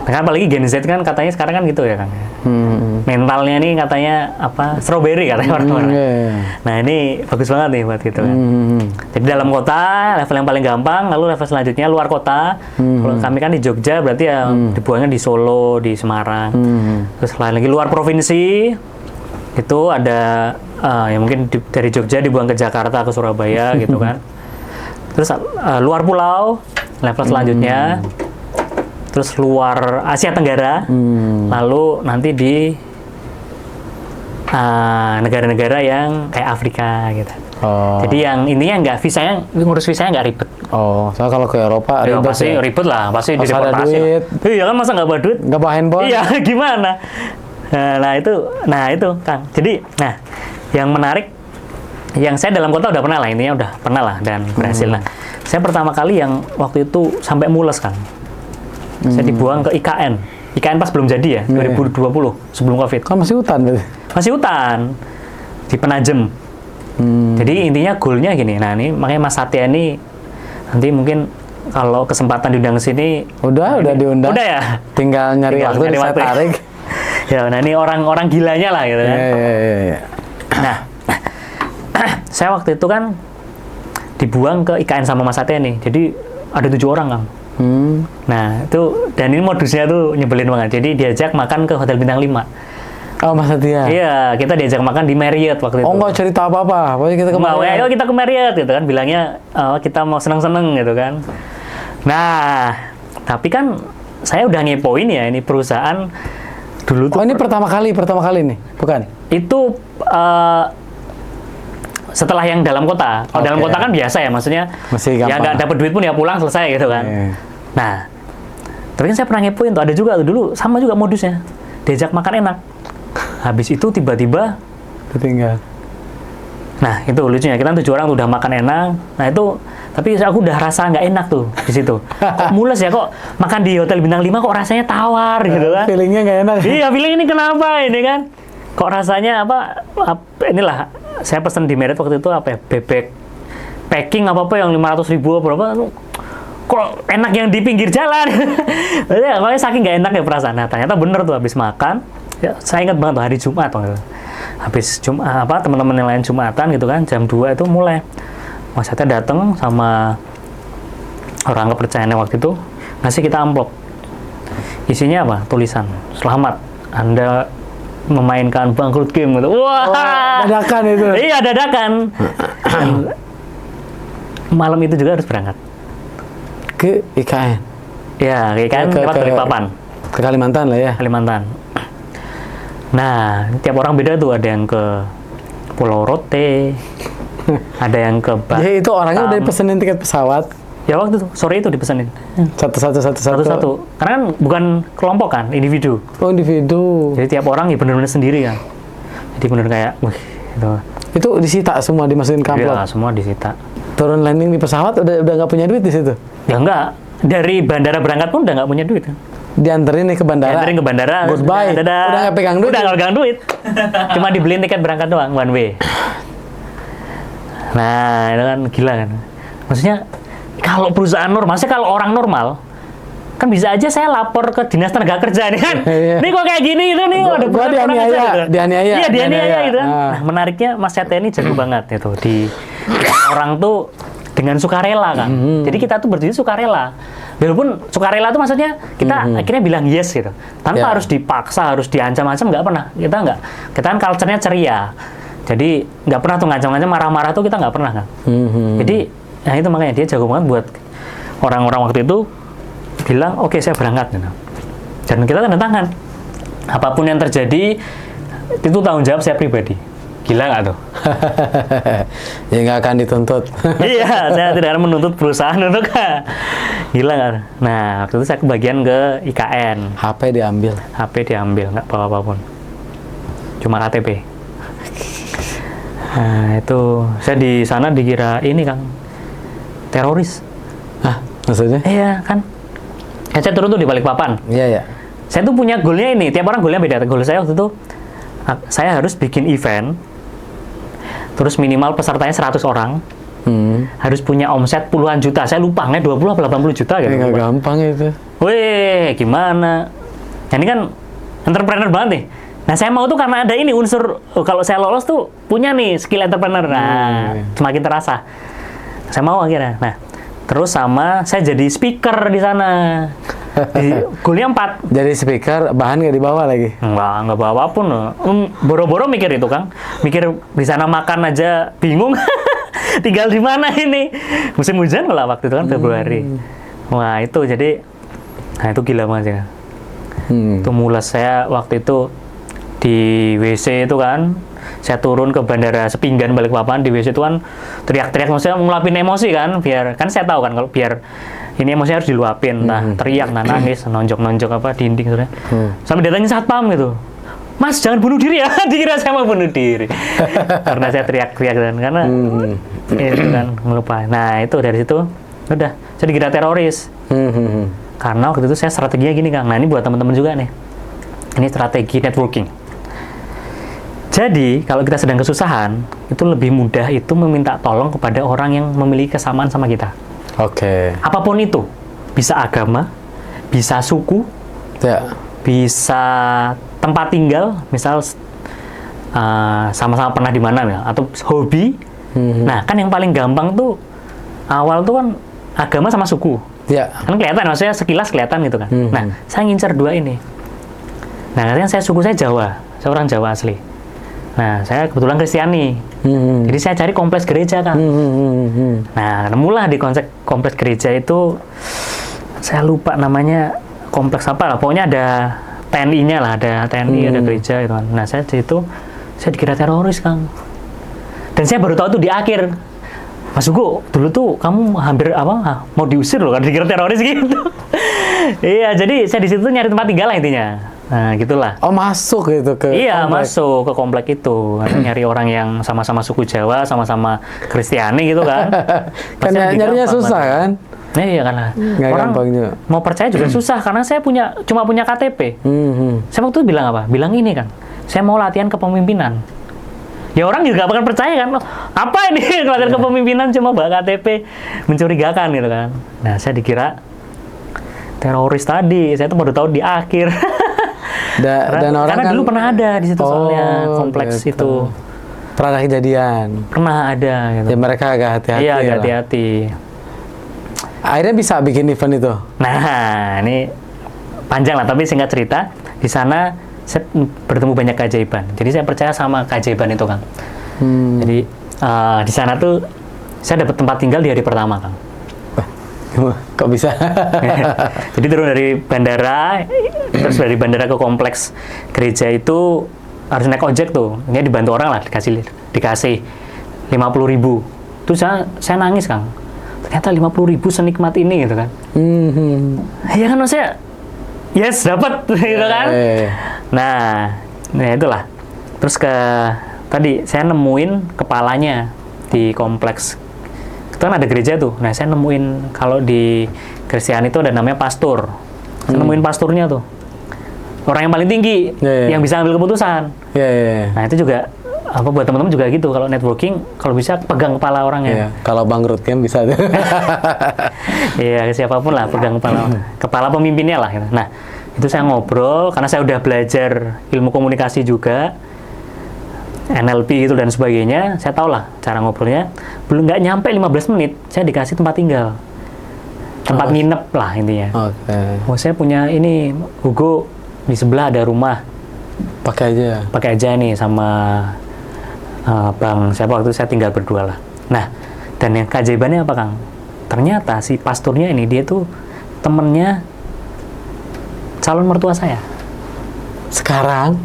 Kan apalagi Gen Z kan katanya sekarang kan gitu ya kan. Mentalnya nih katanya apa? Strawberry katanya orang-orang. Iya. Nah ini bagus banget nih buat gitu kan. Jadi dalam kota level yang paling gampang, lalu level selanjutnya luar kota. Kalau kami kan di Jogja berarti ya dibuangnya di Solo, di Semarang. Terus lain lagi luar provinsi itu ada ya mungkin dari Jogja dibuang ke Jakarta, ke Surabaya gitu kan. Terus luar pulau level selanjutnya. Terus luar Asia Tenggara, lalu nanti di negara-negara yang kayak Afrika gitu. Oh. Jadi yang intinya ngurus visanya nggak ribet. Oh, soalnya kalau ke Eropa Ya, ribet pasti ya. ribet lah, pasti Harus ada dideportasi lah. duit. Iya kan masa nggak bawa duit? Nggak bawa handphone? Iya gimana? Nah itu Kang. Jadi yang menarik, yang saya dalam kota udah pernah lah, intinya udah pernah lah dan berhasil. Nah, saya pertama kali yang waktu itu sampai mules Kang. Saya dibuang ke IKN. IKN pas belum jadi ya, 2020 sebelum COVID. Kan masih hutan berarti. Masih hutan di Penajem. Jadi intinya goalnya gini. Nah ini makanya Mas Satya ini nanti mungkin kalau kesempatan diundang ke sini. Udah diundang. Udah ya. Tinggal nyari Tinggal waktu, nyari saya waktu. tarik. Ya, nah ini orang-orang gilanya lah gitu kan. Iya. Nah, saya waktu itu kan dibuang ke IKN sama Mas Satya nih. Jadi ada 7 orang Kang. Nah itu, dan ini modusnya tuh nyebelin banget. Jadi diajak makan ke Hotel Bintang 5. Oh, Mas Satya. Iya, kita diajak makan di Marriott waktu itu. Oh, nggak cerita apa-apa. Pokoknya kita Mau, kemarin. ayo kita ke Marriott gitu kan, bilangnya kita mau seneng-seneng gitu kan. Nah, tapi kan saya udah ngepoin ya, ini perusahaan dulu tuh Oh, ini pertama kali nih, bukan? itu setelah yang dalam kota. Kalau dalam Oke. kota kan biasa ya, maksudnya Masih ya gampang. nggak dapat duit pun ya pulang selesai gitu kan. Iya. Nah, tapi kan saya pernah ngepoin tuh, ada juga tuh dulu sama juga modusnya, diajak makan enak. Habis itu tiba-tiba Ketinggal. nah, itu lucunya, kita 7 orang tuh udah makan enak. Nah, itu tapi aku udah rasa nggak enak tuh di situ. Kok mules ya, kok makan di Hotel Bintang 5 kok rasanya tawar gitu kan. Feelingnya nggak enak. Iya, feeling ini kenapa ini kan? Kok rasanya inilah, saya pesen di Marriott waktu itu apa ya, bebek packing apa yang 500.000 berapa, kok enak yang di pinggir jalan. Makanya saking nggak enak ya perasaan. Nah, ternyata bener tuh habis makan, ya, saya ingat banget tuh hari Jumat tuh. Habis teman-teman yang lain Jumatan gitu kan, jam 2 itu mulai Mas Satya datang sama orang kepercayaannya waktu itu, ngasih kita amplop. Isinya apa? Tulisan, "Selamat, Anda memainkan Bangkrut Game." Gitu. Wah, Dadakan itu. Iya, dadakan. Dan malam itu juga harus berangkat. Ke IKN. Ya, kayak kan lewat Balikpapan, Ke Kalimantan lah ya. Kalimantan. Nah, tiap orang beda tuh, ada yang ke Pulau Rote, ada yang ke Jadi itu orangnya udah dipesenin tiket pesawat. Ya waktu itu, sore itu dipesenin. Satu-satu. Karena kan bukan kelompok kan, individu. Oh, individu. Jadi tiap orang ya benar-benar sendiri kan. Jadi benar kayak, wih, gitu. Itu disita semua, dimasukin ke amplop. Iya, semua disita. Turun landing di pesawat udah nggak punya duit di situ. Ya enggak, dari bandara berangkat pun udah nggak punya duit kan. Dianterin nih ke bandara. Dianterin ke bandara. Goodbye. Dadah. Udah nggak pegang duit. Udah nggak pegang duit. Cuma dibeliin tiket berangkat doang, one way. Nah, itu kan gila kan. Maksudnya, kalau perusahaan normal, maksudnya kalau orang normal, kan bisa aja saya lapor ke Dinas Tenaga Kerja nih kan. Iya. Nih kok kayak gini itu nih, ada Gua dianiaya, dianiaya. Iya, dianiaya gitu kan. Ah. Nah, menariknya Mas Satya ini jago banget itu di orang tuh dengan sukarela kan. Jadi kita tuh berdiri sukarela. Walaupun sukarela itu maksudnya kita akhirnya bilang yes gitu. Tanpa Ya. harus dipaksa, harus diancam-ancam, nggak pernah. Kita nggak. Kita kan culture-nya ceria. Jadi nggak pernah tuh ngancam-ngancam, marah-marah tuh kita nggak pernah kan. Jadi, nah itu makanya dia jago banget buat orang-orang waktu itu bilang, oke, saya berangkat gitu. Dan kita tanda tangan. Apapun yang terjadi, itu tanggung jawab saya pribadi. Gila nggak tuh? Ya nggak akan dituntut. Iya, saya tidak akan menuntut perusahaan untuk gila nggak? Nah, waktu itu saya kebagian ke IKN. HP diambil. HP diambil, nggak bawa apapun. Cuma KTP. Nah, itu saya di sana dikira ini Kang, teroris. Ah, maksudnya? Iya kan, Saya turun tuh di Balikpapan. Iya, ya. Saya tuh punya goalnya ini, tiap orang goalnya beda. Goal saya waktu itu, saya harus bikin event, terus minimal pesertanya 100 orang, harus punya omset puluhan juta. Saya lupa, nggak 20 atau 80 juta gitu. Nggak gampang itu. Wih, gimana? Ini kan entrepreneur banget nih. Nah, saya mau tuh karena ada ini unsur, kalau saya lolos tuh punya nih skill entrepreneur. Nah, semakin terasa. Saya mau akhirnya. Nah, terus sama saya jadi speaker di sana. Goalnya 4. Jadi speaker, bahan nggak dibawa lagi? Nggak bawa apapun. Boro-boro mikir itu, Kang. Mikir di sana makan aja bingung. Tinggal di mana ini? Musim hujan lah waktu itu kan Februari. Wah, itu jadi, nah itu gila banget ya. Itu mulas saya waktu itu di WC itu kan. Saya turun ke bandara Sepinggan Balikpapan, di WC itu kan teriak-teriak, maksudnya ngeluapin emosi kan, biar kan saya tahu kan kalau biar ini emosi harus diluapin, nah teriak, nah nangis, nonjok-nonjok apa dinding sebenarnya, sampai datangin satpam gitu, Mas jangan bunuh diri ya, dikira saya mau bunuh diri, karena saya teriak-teriak kan, karena itu kan ngelupain. Nah itu dari situ udah saya dikira teroris, karena waktu itu saya strateginya gini Kang, nah ini buat teman-teman juga nih, ini strategi networking. Jadi, kalau kita sedang kesusahan, itu lebih mudah itu meminta tolong kepada orang yang memiliki kesamaan sama kita. Oke. Apapun itu, bisa agama, bisa suku, Ya. bisa tempat tinggal, misal sama-sama pernah di mana ya, atau hobi. Nah, kan yang paling gampang tuh awal tuh kan agama sama suku. Ya. Kan kelihatan, maksudnya sekilas kelihatan gitu kan. Nah, saya ngincer 2 ini. Nah, katanya suku saya Jawa, saya orang Jawa asli. Nah, saya kebetulan Kristiani. Jadi saya cari kompleks gereja kan. Nah, nemulah di kompleks gereja itu, saya lupa namanya kompleks apa lah. Pokoknya ada TNI-nya lah, ada TNI, ada gereja gitu kan. Nah, saya di situ saya dikira teroris Kang. Dan saya baru tahu tuh di akhir. Mas Hugo, dulu tuh kamu hampir apa? Mau diusir loh kan, dikira teroris gitu. Iya, jadi saya di situ nyari tempat tinggal lah intinya. Nah, gitulah. Oh, masuk gitu ke Iya, komplek. masuk ke komplek itu. Nyari orang yang sama-sama suku Jawa, sama-sama Kristiani gitu kan. Kan nyarinya susah kan? Nah, iya kan lah. Nggak Orang gampang juga. mau percaya juga susah karena saya cuma punya KTP. Saya waktu itu bilang apa? Bilang ini kan, saya mau latihan kepemimpinan. Ya orang juga bakal percaya kan, apa ini latihan kepemimpinan cuma bawa KTP, mencurigakan gitu kan. Nah, saya dikira teroris tadi. Saya tuh baru tahu di akhir. Dan orang karena kan, dulu pernah ada di situ soalnya kompleks gitu. itu. Pernah kejadian. Pernah ada gitu. Ya mereka agak hati-hati. Iya, agak lah. hati-hati. Akhirnya bisa bikin event itu. Nah, ini panjang lah, tapi singkat cerita, di sana saya bertemu banyak keajaiban. Jadi saya percaya sama keajaiban itu, Kang. Jadi di sana tuh saya dapat tempat tinggal di hari pertama, Kang. Kok bisa? Jadi turun dari bandara, terus dari bandara ke kompleks gereja itu harus naik ojek tuh. Ini dibantu orang lah, dikasih 50.000. Terus saya nangis Kang. Ternyata 50.000 senikmat ini gitu kan. Ya kan maksudnya, yes dapat gitu kan. Nah itulah. Terus tadi saya nemuin kepalanya di kompleks. Itu kan ada gereja tuh. Nah, saya nemuin kalau di Kristiani itu ada namanya pastor. Saya nemuin pasturnya tuh. Orang yang paling tinggi, yang bisa ambil keputusan. Nah, itu juga buat teman-teman juga gitu. Kalau networking, kalau bisa pegang kepala orangnya. Kalau bangkrut kan bisa. Iya, siapapun lah pegang kepala pemimpinnya lah. Gitu. Nah, itu saya ngobrol karena saya udah belajar ilmu komunikasi juga. NLP gitu dan sebagainya, saya tahu lah cara ngobrolnya. Belum nggak nyampe 15 menit, saya dikasih tempat tinggal, tempat nginep lah intinya. Oh, saya punya ini, Hugo, di sebelah ada rumah. Pakai aja nih sama Bang siapa, waktu saya tinggal berdua lah. Nah, dan yang keajaibannya apa Kang? Ternyata si pasturnya ini dia tuh temennya calon mertua saya. Sekarang.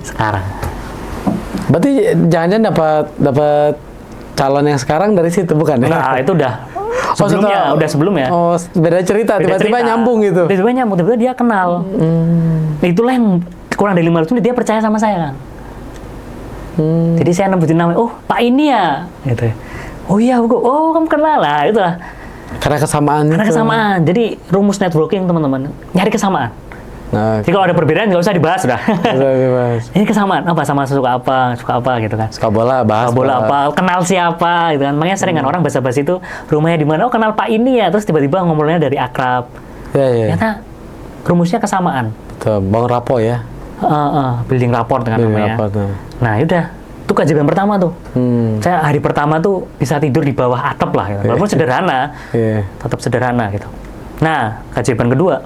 Berarti jangan-jangan dapat calon yang sekarang dari situ bukan ya? Nah, itu udah sebelumnya. Oh, beda cerita, tiba-tiba nyambung gitu. Tiba-tiba dia kenal. Itulah yang kurang dari 500 menit dia percaya sama saya kan. Jadi saya nembutin namanya, oh Pak ini ya, gitu. Oh iya, Hugo, oh kamu kenal lah, itulah. Karena kesamaan. Karena kesamaan. Jadi rumus networking teman-teman, nyari kesamaan. Nah, Jadi kalau ada perbedaan nggak usah dibahas sudah. Ini kesamaan apa, sama suka apa gitu kan. suka bola, bahas Suka bola apa, kenal siapa gitu kan. Makanya sering kan orang basa-basi itu rumahnya di mana, oh kenal Pak ini ya, terus tiba-tiba ngobrolnya dari akrab. Ya. Ternyata rumusnya kesamaan. Betul, bangun rapport ya. Building rapport dengan Building namanya. rapport, Nah, yaudah. Itu keajaiban pertama tuh. Saya hari pertama tuh bisa tidur di bawah atap lah gitu. Walaupun sederhana. Tetap sederhana gitu. Nah, keajaiban kedua.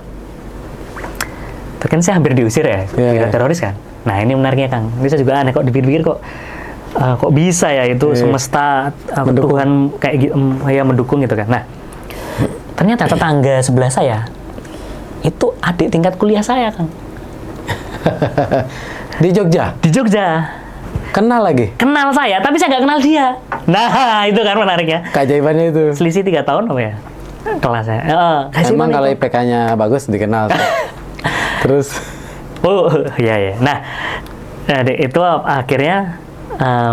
Kan saya hampir diusir ya, kira teroris kan. Nah, ini menariknya Kang. Ini saya juga aneh kok dipikir-pikir kok bisa ya itu semesta Tuhan kayak gitu ya mendukung gitu kan. Nah, ternyata tetangga sebelah saya itu adik tingkat kuliah saya, Kang. Di Jogja? Di Jogja. Kenal lagi? Kenal saya, tapi saya nggak kenal dia. Nah, itu kan menariknya. Keajaibannya itu. Selisih 3 tahun apa ya? Kelasnya. Emang kalau IPK-nya bagus dikenal. Terus? Oh, iya. Nah, itu akhirnya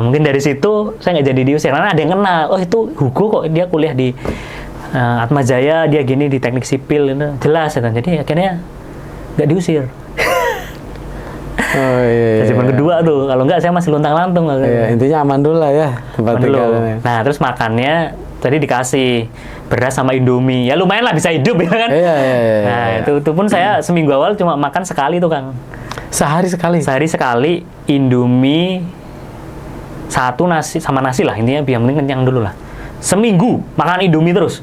mungkin dari situ saya nggak jadi diusir. Karena ada yang kenal. Oh, itu Hugo kok, dia kuliah di Atma Jaya, dia gini di teknik sipil. Itu jelas. Ya. Jadi akhirnya nggak diusir. Oh iya. Keajaiban kedua tuh, kalau nggak saya masih lontang-lantung. Iya, intinya aman dulu lah ya tempat tinggalnya. Nah, terus makannya tadi dikasih beras sama Indomie. Ya lumayan lah bisa hidup ya kan. Iya. Nah, itu pun saya seminggu awal cuma makan sekali tuh, Kang. Sehari sekali? Sehari sekali Indomie 1 nasi sama nasi lah, intinya biar penting kenyang dulu lah. Seminggu makan Indomie terus.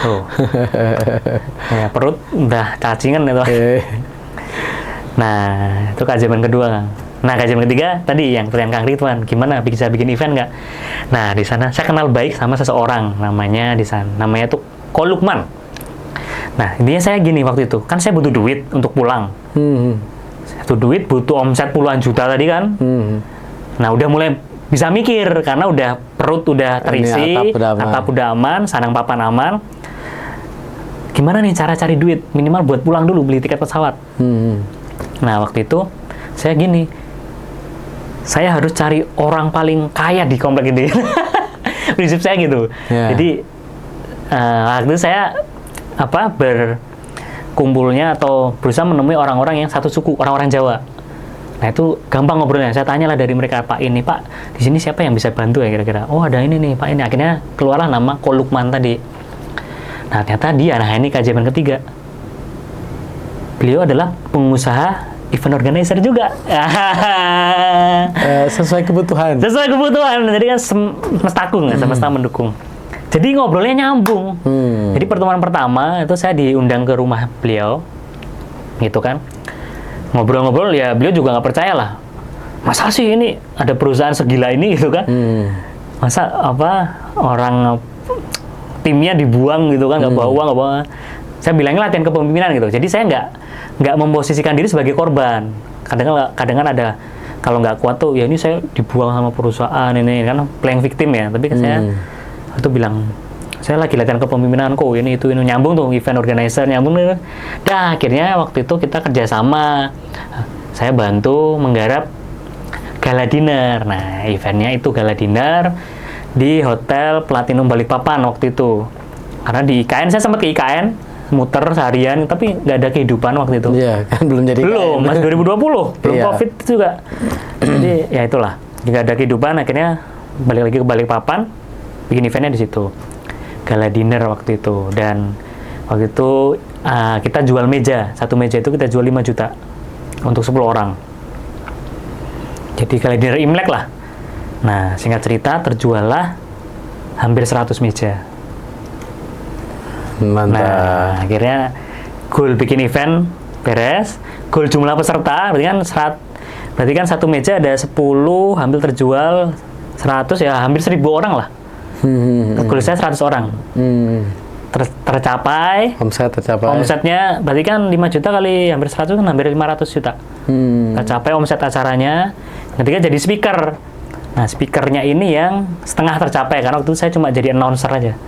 Tuh. Ya, perut udah cacingan itu. Nah, itu keajaiban kedua, Kang. Nah, keajaiban ketiga tadi yang pertanyaan Kang Ridwan, gimana bisa bikin event nggak? Nah, di sana saya kenal baik sama seseorang, namanya di sana, namanya tuh Ko Lukman. Nah, intinya saya gini waktu itu, kan saya butuh duit untuk pulang. Butuh duit, butuh omset puluhan juta tadi kan. Nah, udah mulai bisa mikir karena udah perut udah terisi, atap udah aman, sandang papan aman. Gimana nih cara cari duit minimal buat pulang dulu beli tiket pesawat. Nah, waktu itu saya gini, saya harus cari orang paling kaya di komplek ini. Prinsip saya gitu. Jadi waktu itu saya berkumpulnya atau berusaha menemui orang-orang yang satu suku, orang-orang Jawa. Nah, itu gampang ngobrolnya. Saya tanyalah dari mereka, Pak ini, Pak di sini siapa yang bisa bantu ya kira-kira? Oh, ada ini nih, Pak ini. Akhirnya keluarlah nama Ko Lukman tadi. Nah, ternyata dia, nah ini keajaiban ketiga. Beliau adalah pengusaha event organizer juga. Sesuai kebutuhan. Sesuai kebutuhan. Jadi kan semestaku, semesta mendukung. Jadi ngobrolnya nyambung. Jadi pertemuan pertama itu saya diundang ke rumah beliau, gitu kan. Ngobrol-ngobrol ya beliau juga nggak percaya lah. Masa sih ini ada perusahaan segila ini gitu kan? Masa orang timnya dibuang gitu kan, nggak bawa uang, nggak bawa. Saya bilangnya latihan kepemimpinan gitu. Jadi saya nggak memposisikan diri sebagai korban. Kadang ada kalau nggak kuat tuh ya ini saya dibuang sama perusahaan ini kan playing victim ya. Tapi saya itu bilang saya lagi latihan kepemimpinan kok ini nyambung tuh event organizer nyambung nih. Dah akhirnya waktu itu kita kerjasama. Saya bantu menggarap gala dinner. Nah eventnya itu gala dinner di Hotel Platinum Balikpapan waktu itu. Karena di IKN saya sempat ke IKN muter seharian tapi nggak ada kehidupan waktu itu. Iya kan belum jadi belum IKN. Masih 2020 belum COVID juga. Jadi ya itulah nggak ada kehidupan akhirnya balik lagi ke Balikpapan bikin eventnya di situ. Gala dinner waktu itu dan waktu itu kita jual meja, satu meja itu kita jual 5 juta untuk 10 orang. Jadi gala dinner Imlek lah. Nah singkat cerita terjuallah hampir 100 meja. Mantap. Nah akhirnya goal bikin event beres, goal jumlah peserta berarti kan satu meja ada 10 hampir terjual 100 ya hampir 1000 orang lah. Goal saya 100 orang. Tercapai. Omsetnya berarti kan 5 juta kali hampir 100 kan hampir 500 juta. Tercapai omset acaranya. Ketika jadi speaker. Nah, speakernya ini yang setengah tercapai karena waktu itu saya cuma jadi announcer aja.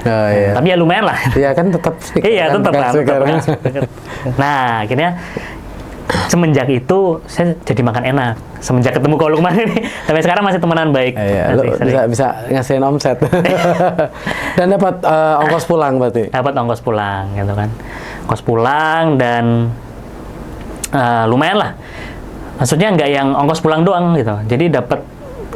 Iya. Tapi ya lumayan lah. Iya kan tetap speaker. Iya, tetap kan. Nah, akhirnya semenjak itu saya jadi makan enak. Semenjak ketemu Ko Lukman ini, sampai sekarang masih temenan baik. Iya, lu bisa ngasihin omset. Dan dapat ongkos pulang berarti. Dapat ongkos pulang gitu kan. Ongkos pulang dan lumayan lah. Maksudnya nggak yang ongkos pulang doang gitu. Jadi dapat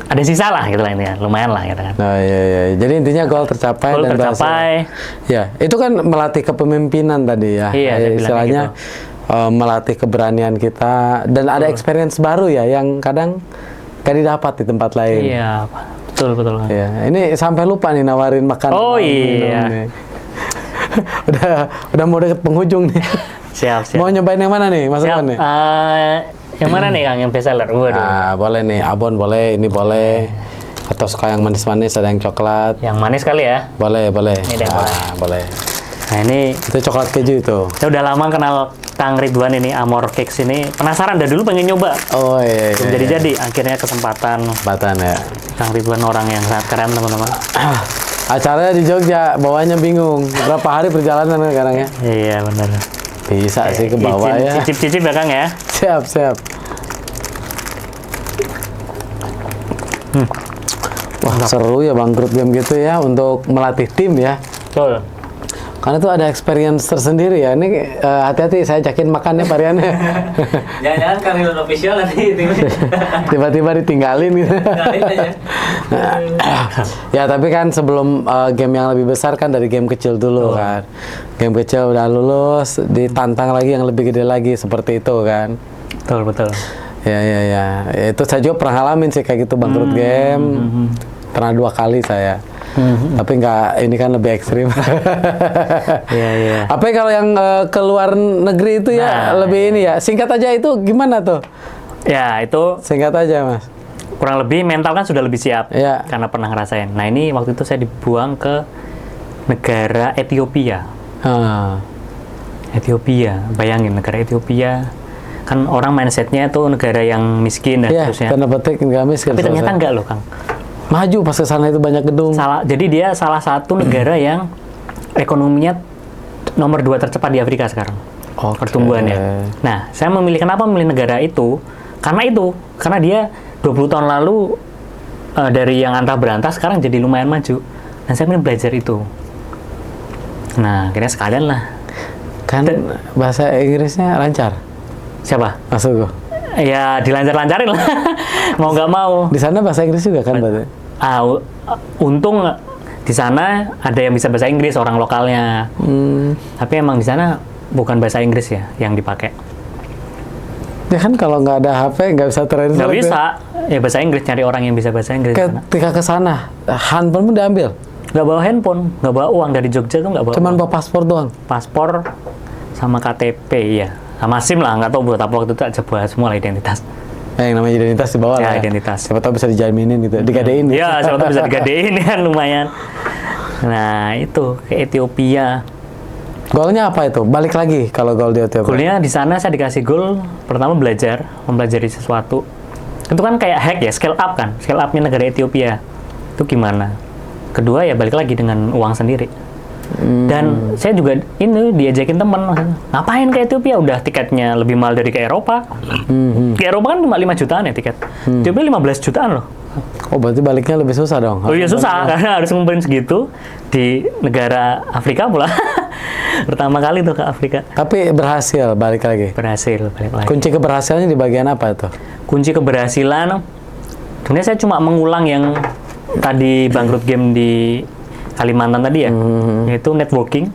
ada sisa lah gitu lah ini ya. Lumayan lah gitu kan. Oh iya. Jadi intinya goal tercapai Goal dan tercapai. Ya, itu kan melatih kepemimpinan tadi ya. Iya, istilahnya gitu. Melatih keberanian kita dan ada experience baru ya yang kadang gak didapat di tempat lain. Iya, betul. Iya, ini sampai lupa nih nawarin makan. Oh iya. udah mau deket penghujung nih. Siap. Mau nyobain yang mana nih, Mas Abon nih? Yang mana nih Kang, yang best seller? Waduh. Boleh nih, Abon boleh, ini boleh. Atau suka yang manis-manis, ada yang coklat. Yang manis kali ya? Boleh. Ini deh, boleh. Nah ini Itu coklat keju itu. saya udah lama kenal Kang Ridwan ini, Amor Cakes ini. Penasaran, dari dulu pengen nyoba. Oh iya. Belum jadi-jadi, akhirnya kesempatan. Batan ya. Kang Ridwan orang yang sangat keren teman-teman. Acaranya di Jogja, bawahnya bingung. Berapa hari perjalanan sekarang ya? Iya benar. Bisa sih ke bawah ya. Cicip-cicip ya Kang ya? Siap. Wah seru ya bangkrut game gitu ya untuk melatih tim ya. Betul. Karena itu ada experience tersendiri ya. Ini hati-hati saya ajakin makannya variannya. Jangan-jangan Kang Ridwan official nanti Tiba-tiba ditinggalin gitu. Ya tapi kan sebelum game yang lebih besar kan dari game kecil dulu kan. Game kecil udah lulus, ditantang lagi yang lebih gede lagi seperti itu kan. Betul. Ya. Itu saya juga pernah ngalamin sih kayak gitu bangkrut game. Pernah 2 kali saya. Tapi nggak, ini kan lebih ekstrim. Iya. Apa kalau yang ke luar negeri itu ya lebih ini ya. Singkat aja itu gimana tuh? Ya itu Singkat aja Mas. kurang lebih mental kan sudah lebih siap. Iya. Karena pernah ngerasain. Nah ini waktu itu saya dibuang ke negara Ethiopia. Ethiopia, bayangin negara Ethiopia. Kan orang mindsetnya tuh negara yang miskin dan seterusnya. Tanda petik nggak miskin. Tapi ternyata enggak loh Kang. Maju pas ke sana itu banyak gedung. Jadi dia salah satu negara yang ekonominya nomor 2 tercepat di Afrika sekarang. Pertumbuhannya. Nah, saya kenapa memilih negara itu? Karena dia 20 tahun lalu dari yang antah berantah sekarang jadi lumayan maju. Dan saya ingin belajar itu. Nah, akhirnya sekalian lah. Kan bahasa Inggrisnya lancar. Siapa? Masuk gua. Ya dilancar-lancarin lah. Mau nggak mau. Di sana bahasa Inggris juga kan berarti? Untung di sana ada yang bisa bahasa Inggris, orang lokalnya. Tapi emang di sana bukan bahasa Inggris ya yang dipakai. Ya kan kalau nggak ada HP nggak bisa translate. Nggak bisa. Ya bahasa Inggris, cari orang yang bisa bahasa Inggris. Ketika ke sana, handphone pun diambil. Nggak bawa handphone, nggak bawa uang dari Jogja tuh nggak bawa. Cuman uang. bawa paspor doang. Paspor sama KTP ya, sama SIM lah, nggak tahu buat apa waktu itu aja buat semua lah identitas. Yang namanya identitas dibawa lah. Identitas. Siapa tahu bisa dijaminin gitu, digadein. Iya, siapa tahu bisa digadein kan lumayan. Nah itu ke Ethiopia. Goalnya apa itu? Balik lagi kalau goal di Ethiopia. Goalnya di sana saya dikasih goal pertama mempelajari sesuatu. Itu kan kayak hack ya, scale up kan, scale upnya negara Ethiopia. Itu gimana? Kedua ya balik lagi dengan uang sendiri. Dan saya juga ini diajakin teman, ngapain ke Ethiopia? Udah tiketnya lebih mahal dari ke Eropa. Ke Eropa kan cuma 5 jutaan ya tiket. Ethiopia 15 jutaan loh. Oh berarti baliknya lebih susah dong? Oh iya susah, karena harus ngumpulin segitu di negara Afrika pula. Pertama kali tuh ke Afrika. Tapi berhasil balik lagi? Berhasil balik lagi. Kunci keberhasilannya di bagian apa itu? Kunci keberhasilan, sebenarnya saya cuma mengulang yang tadi bangkrut game di Kalimantan tadi ya, yaitu networking,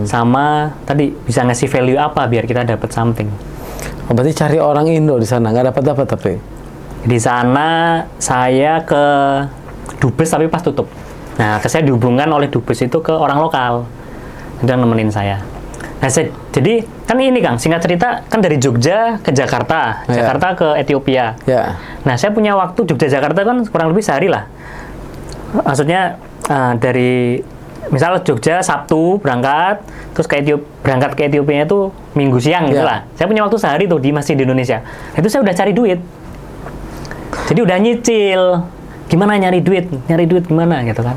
sama tadi bisa ngasih value apa biar kita dapat something. Oh, berarti cari orang Indo di sana nggak dapat tapi? Di sana saya ke Dubes tapi pas tutup. Nah, saya dihubungkan oleh Dubes itu ke orang lokal, yang nemenin saya. Nah, jadi kan ini Kang, singkat cerita kan dari Jogja ke Jakarta, Jakarta ke Ethiopia. Nah, saya punya waktu Jogja Jakarta kan kurang lebih sehari lah. Maksudnya dari misalnya Jogja Sabtu berangkat, terus berangkat ke Ethiopia itu Minggu siang gitu lah. Saya punya waktu sehari tuh di masjid di Indonesia. Itu saya udah cari duit. Jadi udah nyicil. Gimana nyari duit gimana gitu kan.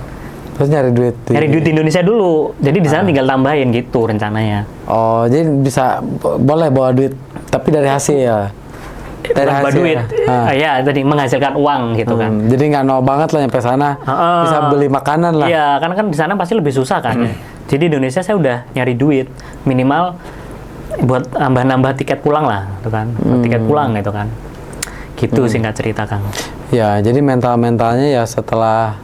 Terus nyari duit di Indonesia dulu. Jadi di sana tinggal tambahin gitu rencananya. Oh, jadi bisa boleh bawa duit Tapi dari hasil. Dari Tanpa hasil. duit. Ya, tadi menghasilkan uang gitu kan. Jadi nggak nol banget lah nyampe sana. Bisa beli makanan lah. Iya, karena kan di sana pasti lebih susah kan. Jadi di Indonesia saya udah nyari duit minimal buat nambah-nambah tiket pulang lah, gitu kan. Tiket pulang gitu kan. Gitu singkat cerita, Kang. Ya, jadi mental-mentalnya ya setelah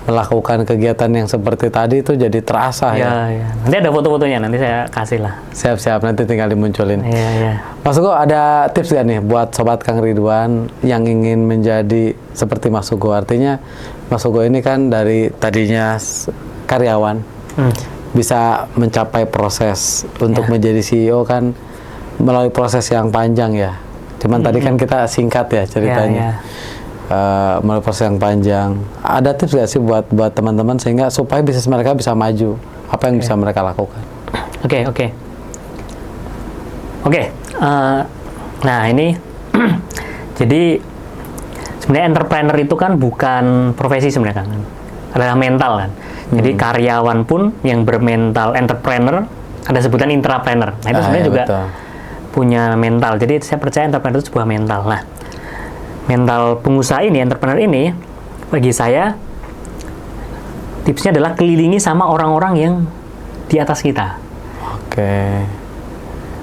melakukan kegiatan yang seperti tadi itu jadi terasa ya. Iya. Nanti ada foto-fotonya, nanti saya kasih lah. Siap-siap, nanti tinggal dimunculin. Iya. Mas Ugo, ada tips gak nih buat Sobat Kang Ridwan yang ingin menjadi seperti Mas Ugo? Artinya Mas Ugo ini kan dari tadinya karyawan, bisa mencapai proses untuk menjadi CEO kan melalui proses yang panjang ya. Cuman tadi kan kita singkat ya ceritanya. Melalui proses yang panjang. Ada tips gak sih buat teman-teman sehingga supaya bisnis mereka bisa maju? Apa yang bisa mereka lakukan? Oke. Nah ini jadi sebenarnya entrepreneur itu kan bukan profesi sebenarnya kan, adalah mental kan. Jadi karyawan pun yang bermental entrepreneur ada sebutan intrapreneur. Nah itu sebenarnya juga punya mental. Jadi saya percaya entrepreneur itu sebuah mental. Nah mental pengusaha ini, entrepreneur ini, bagi saya tipsnya adalah kelilingi sama orang-orang yang di atas kita. Oke.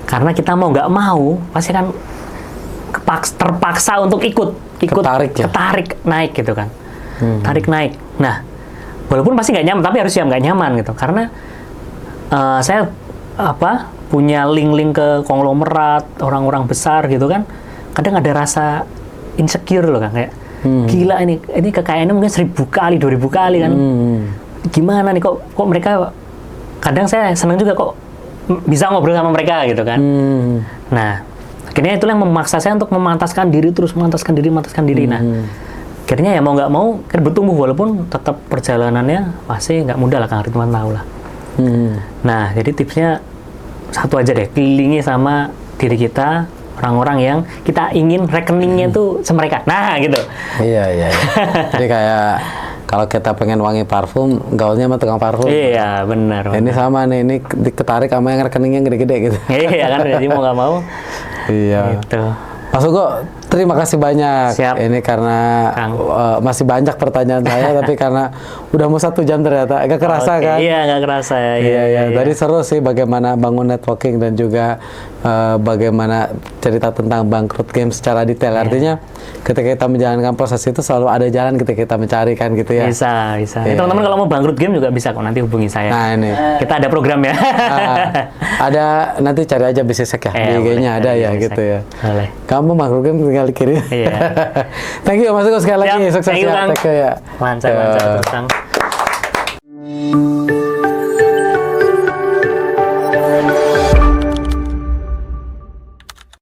Karena kita mau nggak mau pasti kan terpaksa untuk ikut ketarik naik gitu kan. Tarik naik. Nah, walaupun pasti nggak nyaman, tapi harus siap nggak nyaman gitu. Karena saya punya link-link ke konglomerat, orang-orang besar gitu kan. Kadang ada rasa insecure loh kan, kayak gila ini kekayaannya mungkin 1000 kali, 2000 kali kan. Gimana nih kok mereka, kadang saya senang juga kok bisa ngobrol sama mereka gitu kan. Nah, akhirnya itulah yang memaksa saya untuk memantaskan diri terus, memantaskan diri. Nah, akhirnya ya mau nggak mau kan bertumbuh, walaupun tetap perjalanannya pasti nggak mudah lah, Kang Ridwan tahu lah. Nah, jadi tipsnya satu aja deh, kelilingi sama diri kita orang-orang yang kita ingin rekeningnya tuh semereka. Nah, gitu. Iya. Jadi kayak kalau kita pengen wangi parfum, gaulnya sama tukang parfum. Iya, benar. Ini sama nih, ini ketarik sama yang rekeningnya gede-gede gitu. Iya kan, jadi mau nggak mau. Iya. Gitu. Mas Ugo, terima kasih banyak. Siap. Ini karena masih banyak pertanyaan saya, tapi karena udah mau 1 jam ternyata agak kerasa kan? Iya, nggak kerasa ya. Iya. Tadi seru sih bagaimana bangun networking dan juga bagaimana cerita tentang bangkrut game secara detail. Artinya ketika kita menjalankan proses itu selalu ada jalan ketika kita mencari kan gitu ya. Bisa. Teman-teman kalau mau bangkrut game juga bisa kok, nanti hubungi saya. Nah ini. Kita ada program ya. Ada, nanti cari aja bisnis hack ya. Di IG-nya ada ya gitu ya. Boleh. Kamu bangkrut game tinggal dikirim. Iya. Thank you Mas Ugo sekali lagi. Sukses ya. Lancar, Kang.